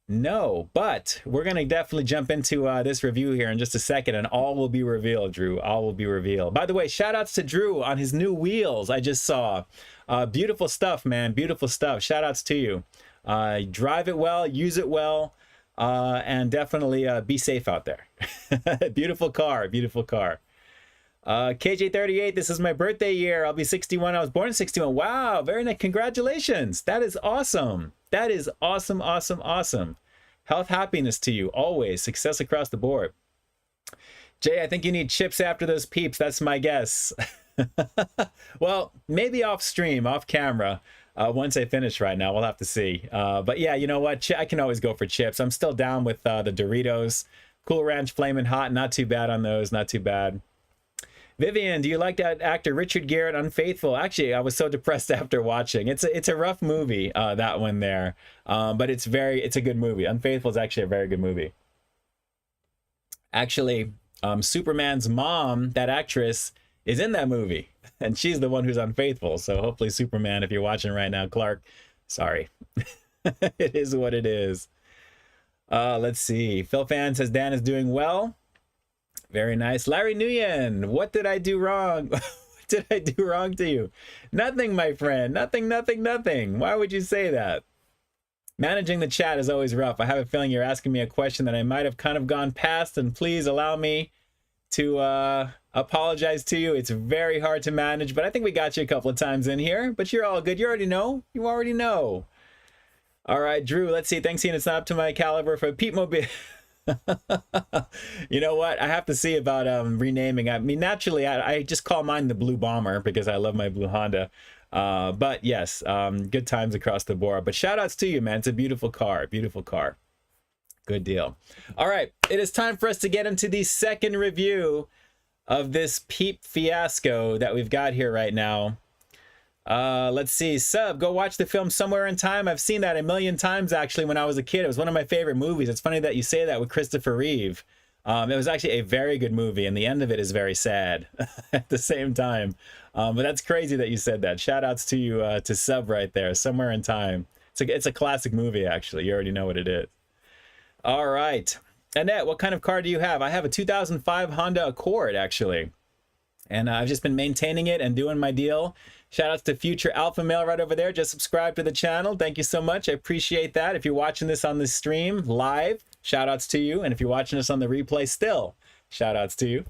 no. But we're going to definitely jump into this review here in just a second. And all will be revealed, Drew. All will be revealed. By the way, shout outs to Drew on his new wheels I just saw. Beautiful stuff, man. Beautiful stuff. Shout outs to you. Drive it well, use it well, and definitely be safe out there. Beautiful car, beautiful car. KJ38, this is my birthday year. I'll be 61. I was born in 61. Wow, very nice. Congratulations. That is awesome. That is awesome, awesome, awesome. Health, happiness to you always. Success across the board. Jay, I think you need chips after those Peeps. That's my guess. Well, maybe off stream, off camera. Once I finish right now, we'll have to see. But yeah, you know what? I can always go for chips. I'm still down with the Doritos. Cool Ranch Flamin' Hot. Not too bad on those. Not too bad. Vivian, do you like that actor Richard Gere in Unfaithful? Actually, I was so depressed after watching. It's a rough movie, that one there. But it's a good movie. Unfaithful is actually a very good movie. Actually, Superman's mom, that actress, is in that movie. And she's the one who's unfaithful. So hopefully Superman, if you're watching right now, Clark, sorry. It is what it is. Let's see. Phil Fan says Dan is doing well. Very nice. Larry Nguyen, what did I do wrong? What did I do wrong to you? Nothing, my friend. Nothing, nothing, nothing. Why would you say that? Managing the chat is always rough. I have a feeling you're asking me a question that I might have kind of gone past, and please allow me to apologize to you. It's very hard to manage, but I think we got you a couple of times in here, but you're all good. You already know. You already know. All right, Drew, let's see. Thanks, Ian. It's not up to my caliber for Pete Mobile. You know what? I have to see about renaming. I mean, naturally, I just call mine the Blue Bomber because I love my blue Honda. But yes, good times across the board. But shout outs to you, man. It's a beautiful car. Beautiful car. Good deal. All right, it is time for us to get into the second review of this Peep fiasco that we've got here right now. Let's see. Sub, go watch the film Somewhere in Time. I've seen that a million times, actually, when I was a kid. It was one of my favorite movies. It's funny that you say that with Christopher Reeve. It was actually a very good movie, and the end of it is very sad at the same time. But that's crazy that you said that. Shout outs to you, to Sub right there. Somewhere in Time. It's a classic movie, actually. You already know what it is. All right. Annette, what kind of car do you have? I have a 2005 Honda Accord, actually. And I've just been maintaining it and doing my deal. Shout outs to Future Alpha Male right over there. Just subscribe to the channel. Thank you so much. I appreciate that. If you're watching this on the stream live, shout outs to you. And if you're watching us on the replay still, shout outs to you.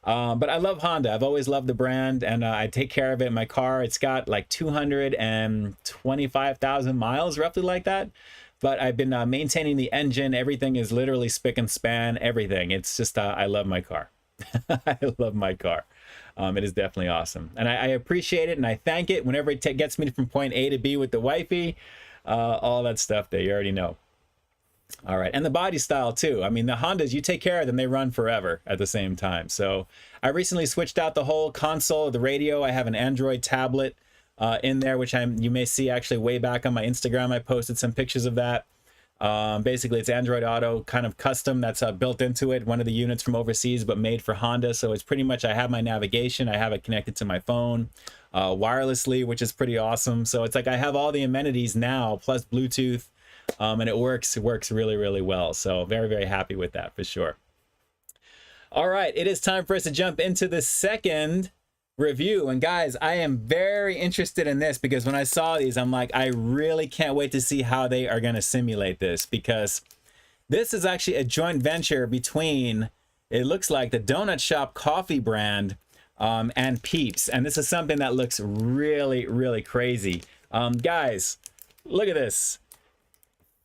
But I love Honda. I've always loved the brand, and I take care of it in my car. It's got like 225,000 miles, roughly like that. But I've been maintaining the engine. Everything is literally spick and span, everything. It's just, I love my car. I love my car. It is definitely awesome. And I appreciate it, and I thank it whenever it gets me from point A to B with the wifey. All that stuff that you already know. All right, and the body style too. I mean, the Hondas, you take care of them, they run forever at the same time. So I recently switched out the whole console, the radio. I have an Android tablet in there, which you may see actually way back on my Instagram. I posted some pictures of that. Basically, it's Android Auto, kind of custom. That's built into it. One of the units from overseas, but made for Honda. So it's pretty much, I have my navigation. I have it connected to my phone wirelessly, which is pretty awesome. So it's like I have all the amenities now, plus Bluetooth. And it works really, really well. So very, very happy with that for sure. All right, it is time for us to jump into the second review. And guys, I am very interested in this because when I saw these, I'm like, I really can't wait to see how they are going to simulate this, because this is actually a joint venture between, it looks like, the Donut Shop coffee brand and Peeps. And this is something that looks really, really crazy. Guys, look at this.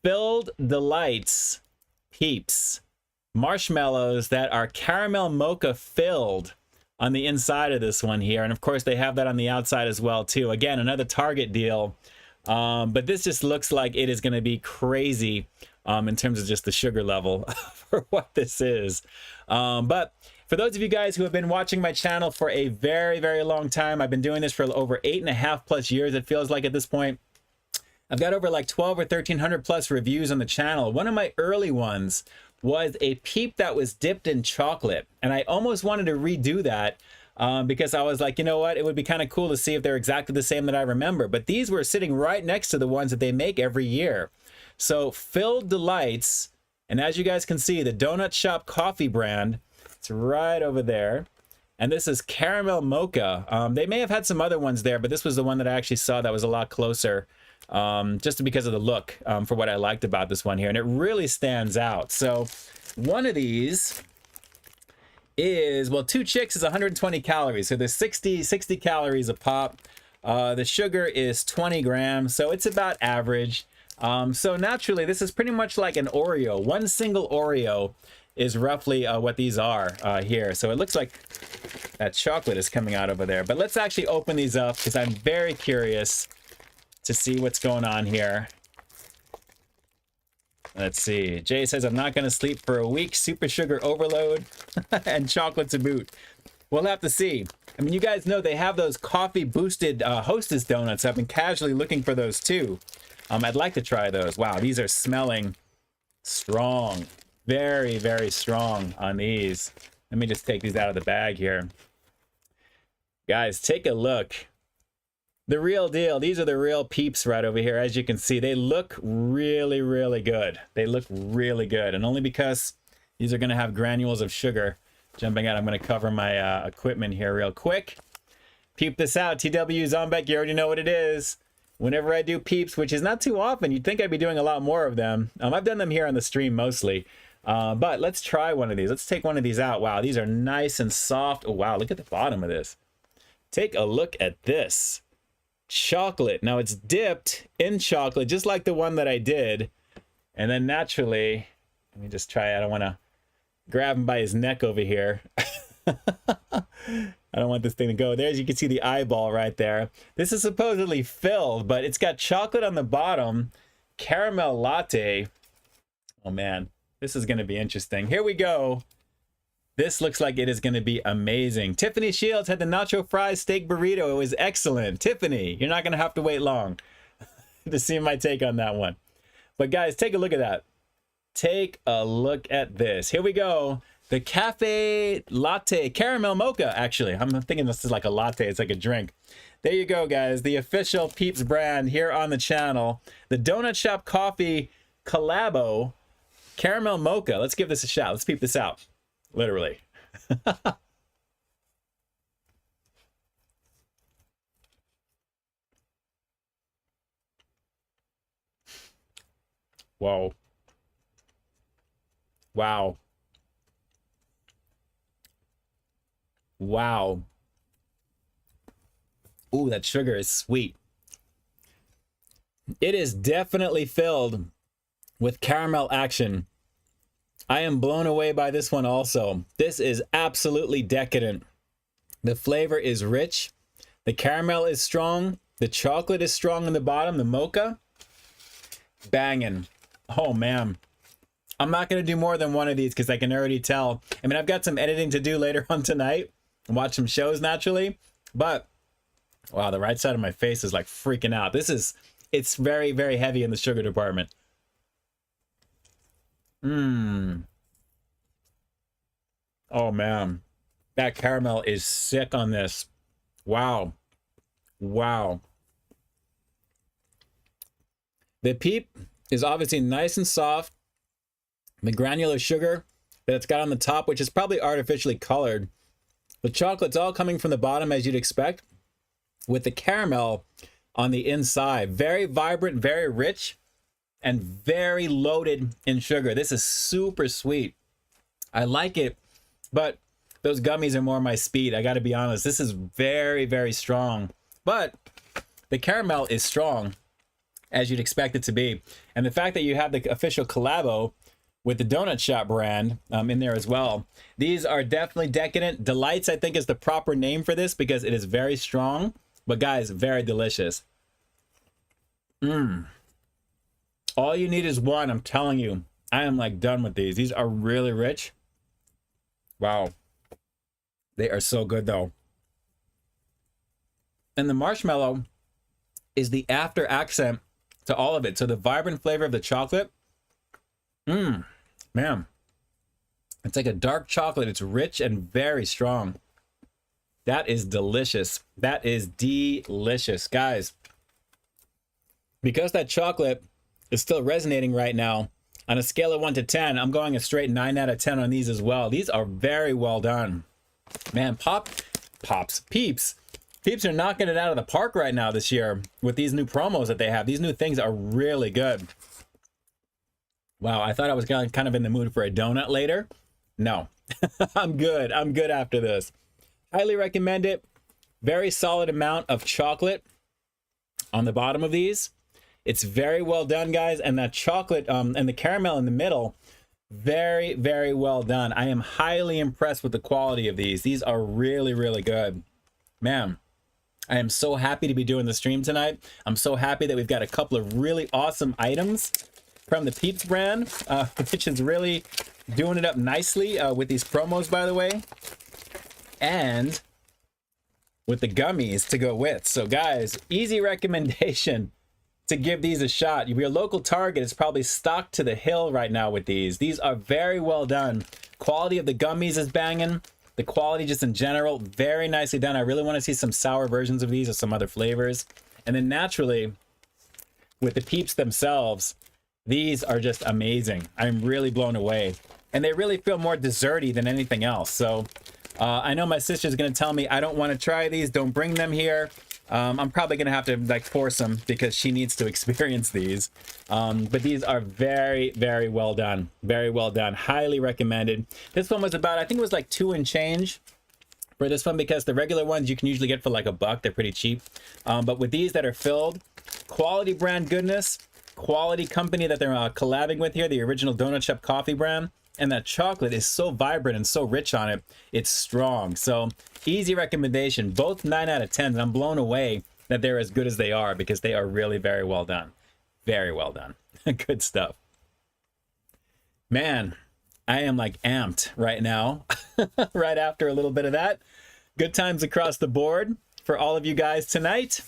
Filled Delights Peeps marshmallows that are caramel mocha filled on the inside of this one here, and of course they have that on the outside as well too. Again, another Target deal, but this just looks like it is going to be crazy in terms of just the sugar level for what this is. But for those of you guys who have been watching my channel for a very, very long time, I've been doing this for over 8.5+ years, it feels like at this point. I've got over like 12 or 1300 plus reviews on the channel. One of my early ones was a Peep that was dipped in chocolate. And I almost wanted to redo that because I was like, you know what? It would be kind of cool to see if they're exactly the same that I remember. But these were sitting right next to the ones that they make every year. So Filled Delights, and as you guys can see, the Donut Shop coffee brand, it's right over there. And this is caramel mocha. They may have had some other ones there, but this was the one that I actually saw that was a lot closer. Just because of the look, for what I liked about this one here, and it really stands out. So one of these is, well, 2 chicks is 120 calories, so there's 60 calories a pop. The sugar is 20 grams, so it's about average. So naturally, this is pretty much like an Oreo. One single Oreo is roughly what these are here. So it looks like that chocolate is coming out over there, but let's actually open these up because I'm very curious to see what's going on here. Let's see. Jay says, I'm not going to sleep for a week. Super sugar overload and chocolate to boot. We'll have to see. I mean, you guys know they have those coffee boosted Hostess donuts. I've been casually looking for those too. I'd like to try those. Wow, these are smelling strong. Very, very strong on these. Let me just take these out of the bag here. Guys, take a look. The real deal. These are the real Peeps right over here. As you can see, they look really, really good. They look really good. And only because these are going to have granules of sugar jumping out, I'm going to cover my equipment here real quick. Peep this out. TW Zombek, you already know what it is. Whenever I do Peeps, which is not too often, you'd think I'd be doing a lot more of them. I've done them here on the stream mostly. But let's try one of these. Let's take one of these out. Wow, these are nice and soft. Oh, wow, look at the bottom of this. Take a look at this. Chocolate. Now it's dipped in chocolate just like the one that I did, and then naturally, let me just try. I don't want to grab him by his neck over here. I don't want this thing to go there. As you can see, the eyeball right there. This is supposedly filled, but it's got chocolate on the bottom, caramel latte. Oh man, this is going to be interesting. Here we go. This looks like it is going to be amazing. Tiffany Shields had the nacho fries steak burrito. It was excellent. Tiffany, you're not going to have to wait long to see my take on that one. But guys, take a look at that. Take a look at this. Here we go. The cafe latte caramel mocha. Actually, I'm thinking this is like a latte. It's like a drink. There you go, guys. The official Peeps brand here on the channel. The Donut Shop coffee collabo caramel mocha. Let's give this a shot. Let's peep this out. Literally. Whoa. Wow. Wow. Ooh, that sugar is sweet. It is definitely filled with caramel action. I am blown away by this one also. This is absolutely decadent. The flavor is rich. The caramel is strong. The chocolate is strong in the bottom. The mocha, banging. Oh man. I'm not going to do more than one of these because I can already tell. I mean, I've got some editing to do later on tonight and watch some shows naturally. But, wow, the right side of my face is like freaking out. It's very, very heavy in the sugar department. Oh man. That caramel is sick on this. Wow. Wow. The Peep is obviously nice and soft. The granular sugar that it's got on the top, which is probably artificially colored. The chocolate's all coming from the bottom as you'd expect, with the caramel on the inside. Very vibrant, very rich, and very loaded in sugar. This is super sweet. I like it, but those gummies are more my speed. I got to be honest. This is very, very strong, but the caramel is strong as you'd expect it to be. And the fact that you have the official collabo with the Donut Shop brand in there as well. These are definitely decadent. Delights, I think, is the proper name for this because it is very strong, but guys, very delicious. All you need is one. I'm telling you, I am like done with these. These are really rich. Wow. They are so good though. And the marshmallow is the after accent to all of it. So the vibrant flavor of the chocolate. Man. It's like a dark chocolate. It's rich and very strong. That is delicious. That is delicious. Guys, because that chocolate is still resonating right now, on a scale of 1 to 10, I'm going a straight 9 out of 10 on these as well. These are very well done. Man, Peeps. Peeps are knocking it out of the park right now this year with these new promos that they have. These new things are really good. Wow, I thought I was kind of in the mood for a donut later. No, I'm good. I'm good after this. Highly recommend it. Very solid amount of chocolate on the bottom of these. It's very well done, guys. And that chocolate and the caramel in the middle, very, very well done. I am highly impressed with the quality of these. These are really, really good. Man, I am so happy to be doing the stream tonight. I'm so happy that we've got a couple of really awesome items from the Peeps brand, which is really doing it up nicely with these promos, by the way, and with the gummies to go with. So guys, easy recommendation to give these a shot. Your local Target is probably stocked to the hill right now with these. These are very well done. Quality of the gummies is banging. The quality just in general, very nicely done. I really want to see some sour versions of these or some other flavors. And then naturally, with the Peeps themselves, these are just amazing. I'm really blown away. And they really feel more desserty than anything else. So I know my sister's going to tell me I don't want to try these. Don't bring them here. I'm probably going to have to like force them because she needs to experience these. But these are very, very well done. Very well done. Highly recommended. This one was about, I think it was like $2 and change for this one because the regular ones you can usually get for like $1. They're pretty cheap. But with these that are filled, quality brand goodness, quality company that they're collabing with here, the original Donut Shop coffee brand, and that chocolate is so vibrant and so rich on it, it's strong. So easy recommendation, both 9 out of 10, and I'm blown away that they're as good as they are because they are really very well done. Very well done. Good stuff. Man, I am like amped right now, right after a little bit of that. Good times across the board for all of you guys tonight.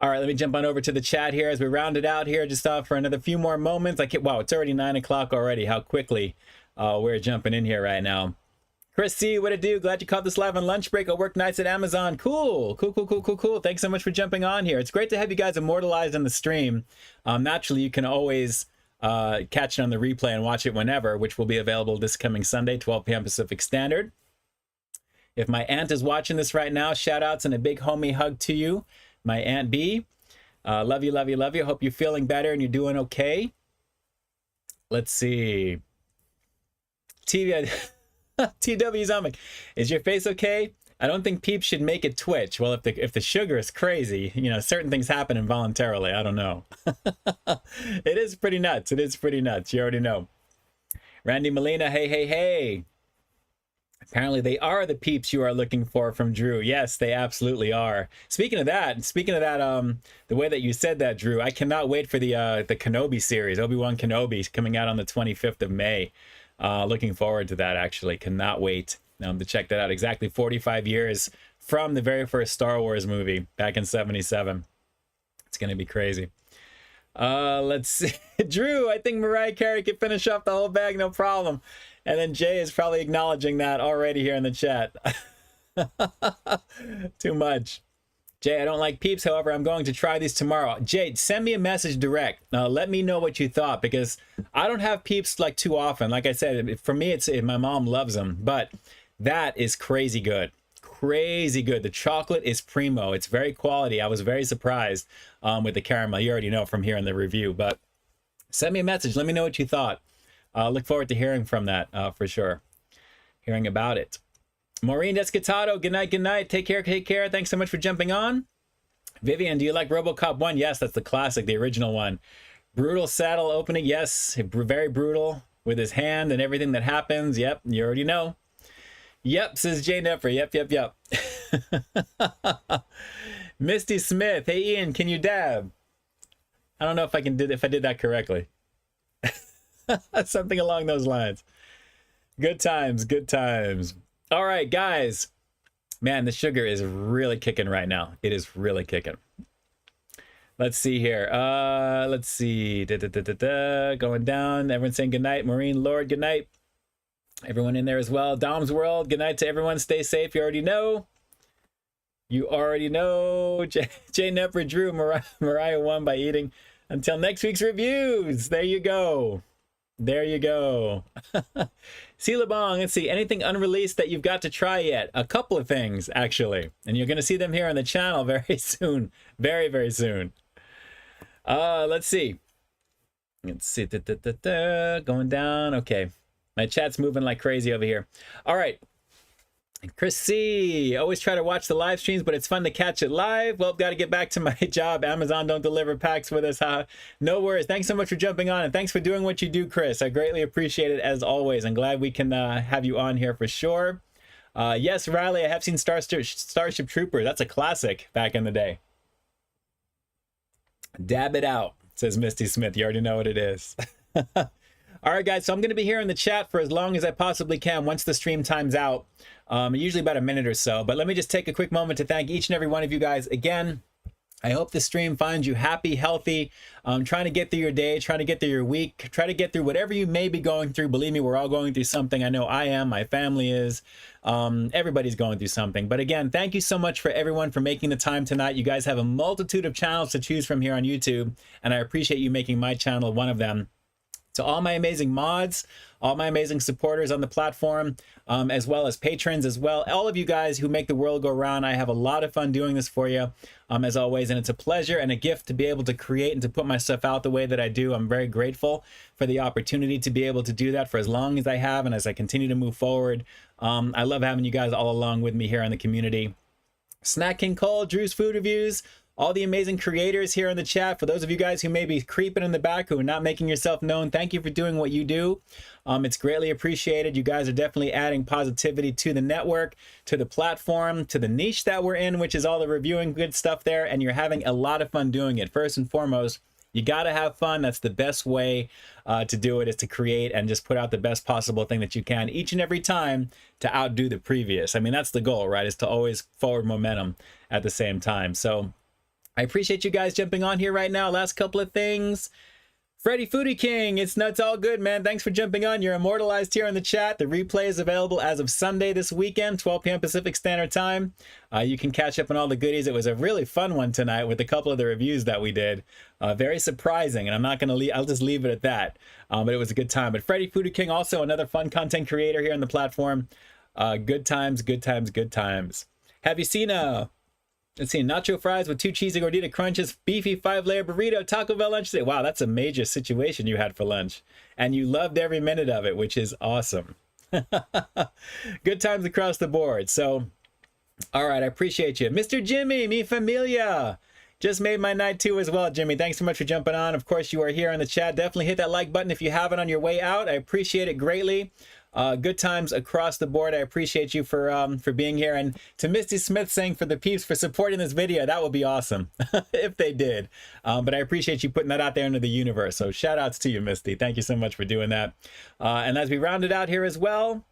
All right, let me jump on over to the chat here as we round it out here just for another few more moments. Wow, it's already 9 o'clock already. How quickly we're jumping in here right now. Chris C, what it do? Glad you caught this live on lunch break. I work nights at Amazon. Cool. Thanks so much for jumping on here. It's great to have you guys immortalized in the stream. Naturally, you can always catch it on the replay and watch it whenever, which will be available this coming Sunday, 12 p.m. Pacific Standard. If my aunt is watching this right now, shout outs and a big homie hug to you. My Aunt B, love you, love you, love you. Hope you're feeling better and you're doing okay. Let's see. TV, TW Zomic, is your face okay? I don't think peeps should make it twitch. Well, if the sugar is crazy, you know, certain things happen involuntarily. I don't know. It is pretty nuts. It is pretty nuts. You already know. Randy Molina, hey, hey, hey. Apparently they are the peeps you are looking for from Drew. Yes, they absolutely are. Speaking of that, the way that you said that, Drew, I cannot wait for the Kenobi series, Obi-Wan Kenobi, coming out on the 25th of May. Looking forward to that, actually. Cannot wait to check that out. Exactly 45 years from the very first Star Wars movie back in '77. It's going to be crazy. Let's see. Drew, I think Mariah Carey can finish off the whole bag, no problem. And then Jay is probably acknowledging that already here in the chat. Too much. Jay, I don't like peeps. However, I'm going to try these tomorrow. Jay, send me a message direct. Let me know what you thought, because I don't have peeps like too often. Like I said, for me, my mom loves them, but that is crazy good. Crazy good. The chocolate is primo. It's very quality. I was very surprised with the caramel. You already know from here in the review, but send me a message. Let me know what you thought. Look forward to hearing from that for sure. Hearing about it. Maureen Descatado, good night, good night. Take care, take care. Thanks so much for jumping on. Vivian, do you like RoboCop 1? Yes, that's the classic, the original one. Brutal saddle opening, yes, very brutal with his hand and everything that happens. Yep, you already know. Yep, says Jay Nepper. Yep, yep, yep. Misty Smith, hey Ian, can you dab? I don't know if I did that correctly. Something along those lines. Good times, good times. All right, guys. Man, the sugar is really kicking right now. It is really kicking. Let's see here. Let's see. Going down. Everyone saying good night. Maureen, Lord, good night. Everyone in there as well. Dom's World, good night to everyone. Stay safe. You already know. You already know. Jay Nepper, Drew, Mariah won by eating. Until next week's reviews. There you go. There you go. Silabong, let's see. Anything unreleased that you've got to try yet? A couple of things, actually. And you're going to see them here on the channel very soon. Very, very soon. Let's see. Let's see. Going down. Okay. My chat's moving like crazy over here. All right. Chris C. Always try to watch the live streams, but it's fun to catch it live. Well, got to get back to my job. Amazon don't deliver packs with us. Huh? No worries. Thanks so much for jumping on, and thanks for doing what you do, Chris. I greatly appreciate it, as always. I'm glad we can have you on here for sure. Yes, Riley, I have seen Starship Troopers. That's a classic back in the day. Dab it out, says Misty Smith. You already know what it is. All right, guys, so I'm going to be here in the chat for as long as I possibly can once the stream times out, usually about a minute or so. But let me just take a quick moment to thank each and every one of you guys again. I hope the stream finds you happy, healthy, trying to get through your day, trying to get through your week, try to get through whatever you may be going through. Believe me, we're all going through something. I know I am, my family is, everybody's going through something. But again, thank you so much for everyone for making the time tonight. You guys have a multitude of channels to choose from here on YouTube, and I appreciate you making my channel one of them. To all my amazing mods, all my amazing supporters on the platform, as well as patrons as well, all of you guys who make the world go round, I have a lot of fun doing this for you, as always, and it's a pleasure and a gift to be able to create and to put my stuff out the way that I do. I'm very grateful for the opportunity to be able to do that for as long as I have and as I continue to move forward. I love having you guys all along with me here in the community. Snack King Cole, Drew's Food Reviews, all the amazing creators here in the chat. For those of you guys who may be creeping in the back, who are not making yourself known, thank you for doing what you do. It's greatly appreciated. You guys are definitely adding positivity to the network, to the platform, to the niche that we're in, which is all the reviewing good stuff there, and you're having a lot of fun doing it. First and foremost, you got to have fun. That's the best way to do it, is to create and just put out the best possible thing that you can each and every time to outdo the previous. I mean, that's the goal, right? Is to always forward momentum at the same time. So I appreciate you guys jumping on here right now. Last couple of things. Freddy Foodie King, it's nuts, all good, man. Thanks for jumping on. You're immortalized here in the chat. The replay is available as of Sunday this weekend, 12 p.m. Pacific Standard Time. You can catch up on all the goodies. It was a really fun one tonight with a couple of the reviews that we did. Very surprising, and I'm not going to leave. I'll just leave it at that. But it was a good time. But Freddy Foodie King, also another fun content creator here on the platform. Good times, good times, good times. Have you seen let's see, nacho fries with 2 cheesy gordita crunches, beefy 5-layer burrito, Taco Bell lunch today? Wow, that's a major situation you had for lunch. And you loved every minute of it, which is awesome. Good times across the board. So, all right, I appreciate you. Mr. Jimmy, mi familia. Just made my night too as well, Jimmy. Thanks so much for jumping on. Of course, you are here in the chat. Definitely hit that like button if you haven't on your way out. I appreciate it greatly. Good times across the board. I appreciate you for being here. And to Misty Smith saying for the peeps for supporting this video, that would be awesome if they did. But I appreciate you putting that out there into the universe. So shout outs to you, Misty. Thank you so much for doing that. And as we round it out here as well,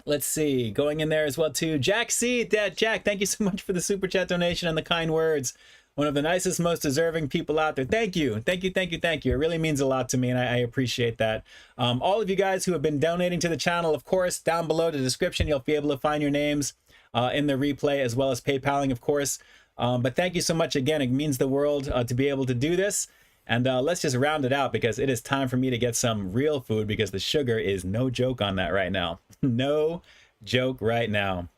let's see, going in there as well too. Jack C. Jack, thank you so much for the super chat donation and the kind words. One of the nicest, most deserving people out there. Thank you. Thank you. Thank you. Thank you. It really means a lot to me, and I appreciate that. All of you guys who have been donating to the channel, of course, down below the description, you'll be able to find your names in the replay, as well as PayPaling, of course. But thank you so much again. It means the world to be able to do this. And let's just round it out because it is time for me to get some real food because the sugar is no joke on that right now. No joke right now.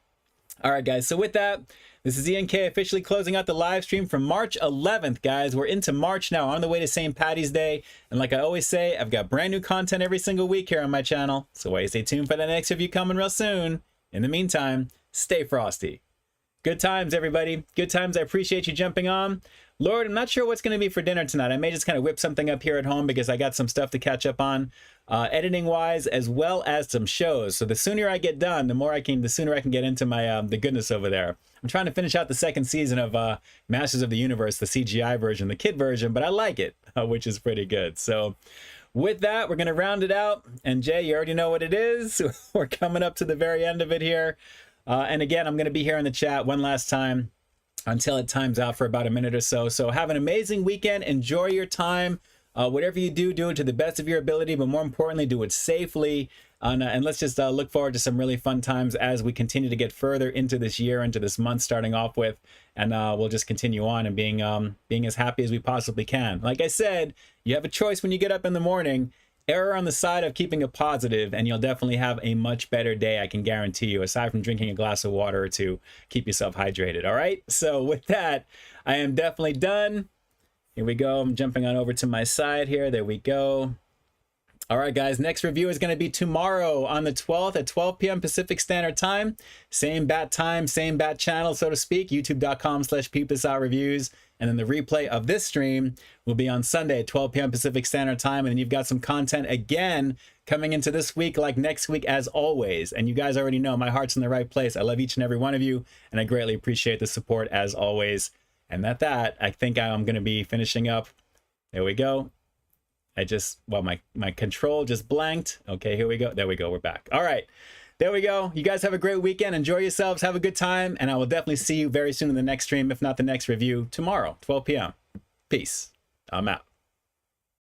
All right, guys. So with that, this is Ian K officially closing out the live stream from March 11th, guys. We're into March now, on the way to St. Patty's Day. And like I always say, I've got brand new content every single week here on my channel. So why you stay tuned for the next review coming real soon. In the meantime, stay frosty. Good times, everybody. Good times. I appreciate you jumping on. Lord, I'm not sure what's going to be for dinner tonight. I may just kind of whip something up here at home because I got some stuff to catch up on, editing-wise, as well as some shows. So the sooner I get done, the sooner I can get into my the goodness over there. I'm trying to finish out the second season of Masters of the Universe, the CGI version, the kid version, but I like it, which is pretty good. So with that, we're going to round it out. And Jay, you already know what it is. We're coming up to the very end of it here. And again, I'm going to be here in the chat one last time until it times out for about a minute or so. So have an amazing weekend. Enjoy your time. Whatever you do, do it to the best of your ability, but more importantly, do it safely. And let's just look forward to some really fun times as we continue to get further into this year, into this month starting off with. And we'll just continue on and being as happy as we possibly can. Like I said, you have a choice when you get up in the morning. Err on the side of keeping it positive, and you'll definitely have a much better day, I can guarantee you, aside from drinking a glass of water or two. Keep yourself hydrated, all right? So with that, I am definitely done. Here we go. I'm jumping on over to my side here. There we go. All right, guys, next review is going to be tomorrow on the 12th at 12 p.m. Pacific Standard Time. Same bat time, same bat channel, so to speak, youtube.com/peepthisoutReviews. And then the replay of this stream will be on Sunday at 12 p.m. Pacific Standard Time. And then you've got some content again coming into this week, like next week, as always. And you guys already know my heart's in the right place. I love each and every one of you, and I greatly appreciate the support as always. And at that, I think I'm going to be finishing up. There we go. My control just blanked. Okay, here we go. There we go. We're back. All right. There we go. You guys have a great weekend. Enjoy yourselves. Have a good time. And I will definitely see you very soon in the next stream, if not the next review, tomorrow, 12 p.m. Peace. I'm out.